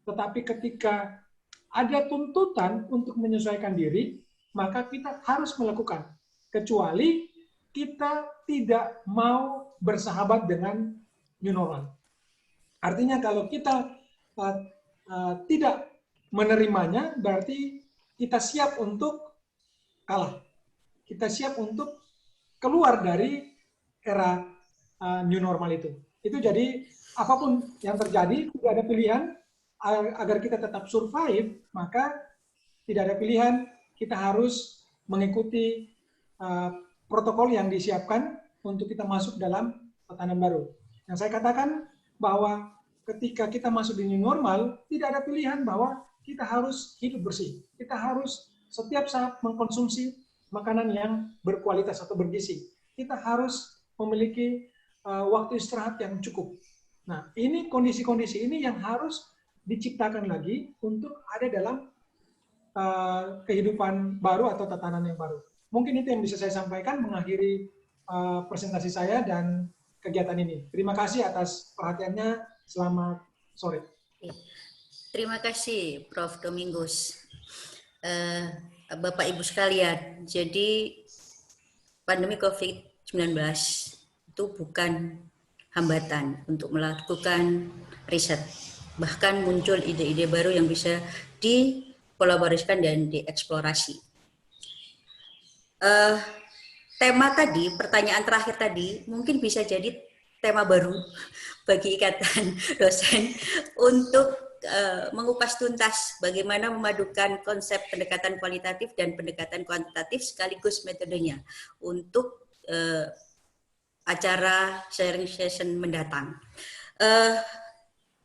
tetapi ketika ada tuntutan untuk menyesuaikan diri, maka kita harus melakukan, kecuali kita tidak mau bersahabat dengan new normal. Artinya kalau kita tidak menerimanya, berarti kita siap untuk kalah. Kita siap untuk keluar dari era new normal itu. Itu jadi apapun yang terjadi, tidak ada pilihan. Agar kita tetap survive, maka tidak ada pilihan, kita harus mengikuti protokol yang disiapkan untuk kita masuk dalam tatanan baru. Yang saya katakan bahwa ketika kita masuk di new normal, tidak ada pilihan bahwa kita harus hidup bersih. Kita harus setiap saat mengkonsumsi makanan yang berkualitas atau bergizi. Kita harus memiliki waktu istirahat yang cukup. Nah, ini kondisi-kondisi ini yang harus diciptakan lagi untuk ada dalam kehidupan baru atau tatanan yang baru. Mungkin itu yang bisa saya sampaikan mengakhiri presentasi saya dan kegiatan ini. Terima kasih atas perhatiannya. Selamat sore. Terima kasih Prof. Domingus. Bapak Ibu sekalian, jadi pandemi COVID-19 itu bukan hambatan untuk melakukan riset. Bahkan muncul ide-ide baru yang bisa dikolaborasikan dan dieksplorasi. Tema tadi, pertanyaan terakhir tadi, mungkin bisa jadi tema baru bagi ikatan dosen untuk mengupas tuntas bagaimana memadukan konsep pendekatan kualitatif dan pendekatan kuantitatif sekaligus metodenya untuk acara sharing session mendatang.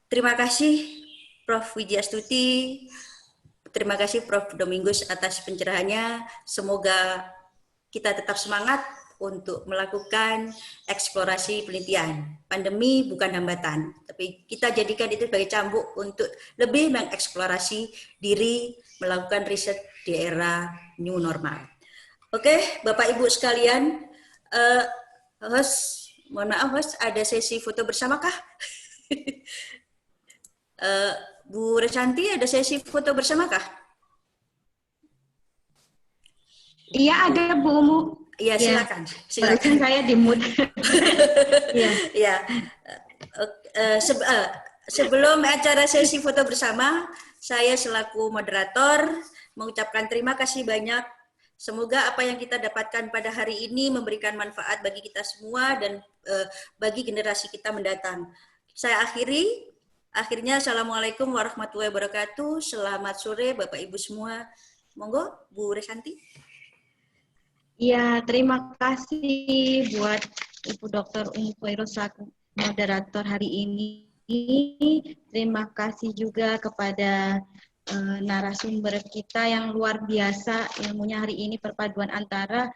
Terima kasih Prof. Widyastuti, terima kasih Prof. Domingus atas pencerahannya. Semoga kita tetap semangat untuk melakukan eksplorasi penelitian. Pandemi bukan hambatan, tapi kita jadikan itu sebagai cambuk untuk lebih mengeksplorasi diri, melakukan riset di era new normal. Oke, Bapak Ibu sekalian, host, mohon maaf host, ada sesi foto bersama kah? Bu Resanti, ada sesi foto bersama kah? Iya ada Bu Umu. Iya, silakan. Barusan saya di mood. Ya. Sebelum acara sesi foto bersama, saya selaku moderator mengucapkan terima kasih banyak. Semoga apa yang kita dapatkan pada hari ini memberikan manfaat bagi kita semua dan bagi generasi kita mendatang. Saya akhirnya Assalamualaikum warahmatullahi wabarakatuh. Selamat sore Bapak Ibu semua. Monggo Bu Resanti. Ya, terima kasih buat Ibu Dr. Umu Khoirul selaku moderator hari ini. Terima kasih juga kepada narasumber kita yang luar biasa ilmunya hari ini, perpaduan antara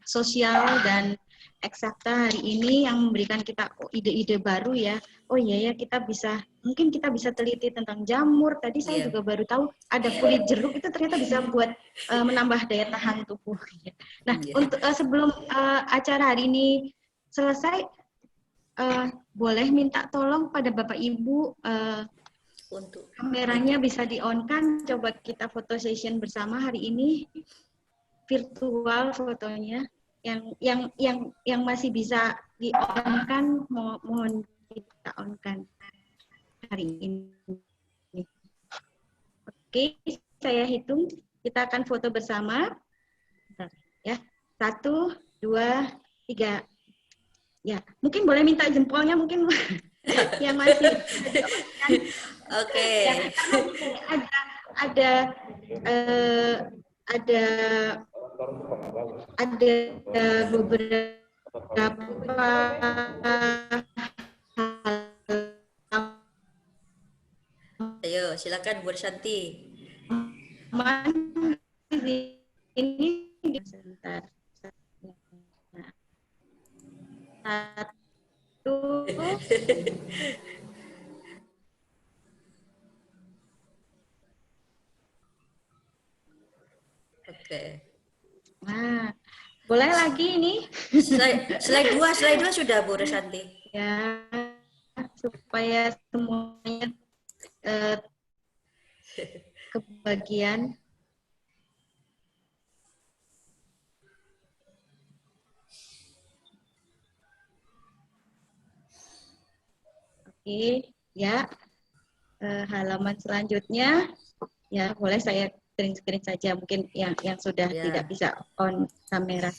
sosial dan eksakta hari ini yang memberikan kita ide-ide baru ya. Oh iya ya, mungkin kita bisa teliti tentang jamur. Tadi saya juga baru tahu ada kulit jeruk itu ternyata bisa buat menambah daya tahan tubuh. Nah, untuk sebelum acara hari ini selesai, boleh minta tolong pada Bapak Ibu untuk kameranya bisa di-on-kan. Coba kita foto session bersama hari ini, virtual fotonya. Yang masih bisa di-on-kan, mohon kita on-kan hari ini. Oke, saya hitung, kita akan foto bersama. Bentar, ya, 1, 2, 3. Ya, mungkin boleh minta jempolnya mungkin yang masih. Oke. Ada beberapa Ayo, silakan Bu Resanti. Ini sebentar. 1. Oke. Nah, boleh lagi ini? Slide 2 sudah Bu Resanti. Ya, supaya semuanya kebagian. Oke, ya. Halaman selanjutnya, ya boleh saya screen saja mungkin yang sudah tidak bisa on kamera.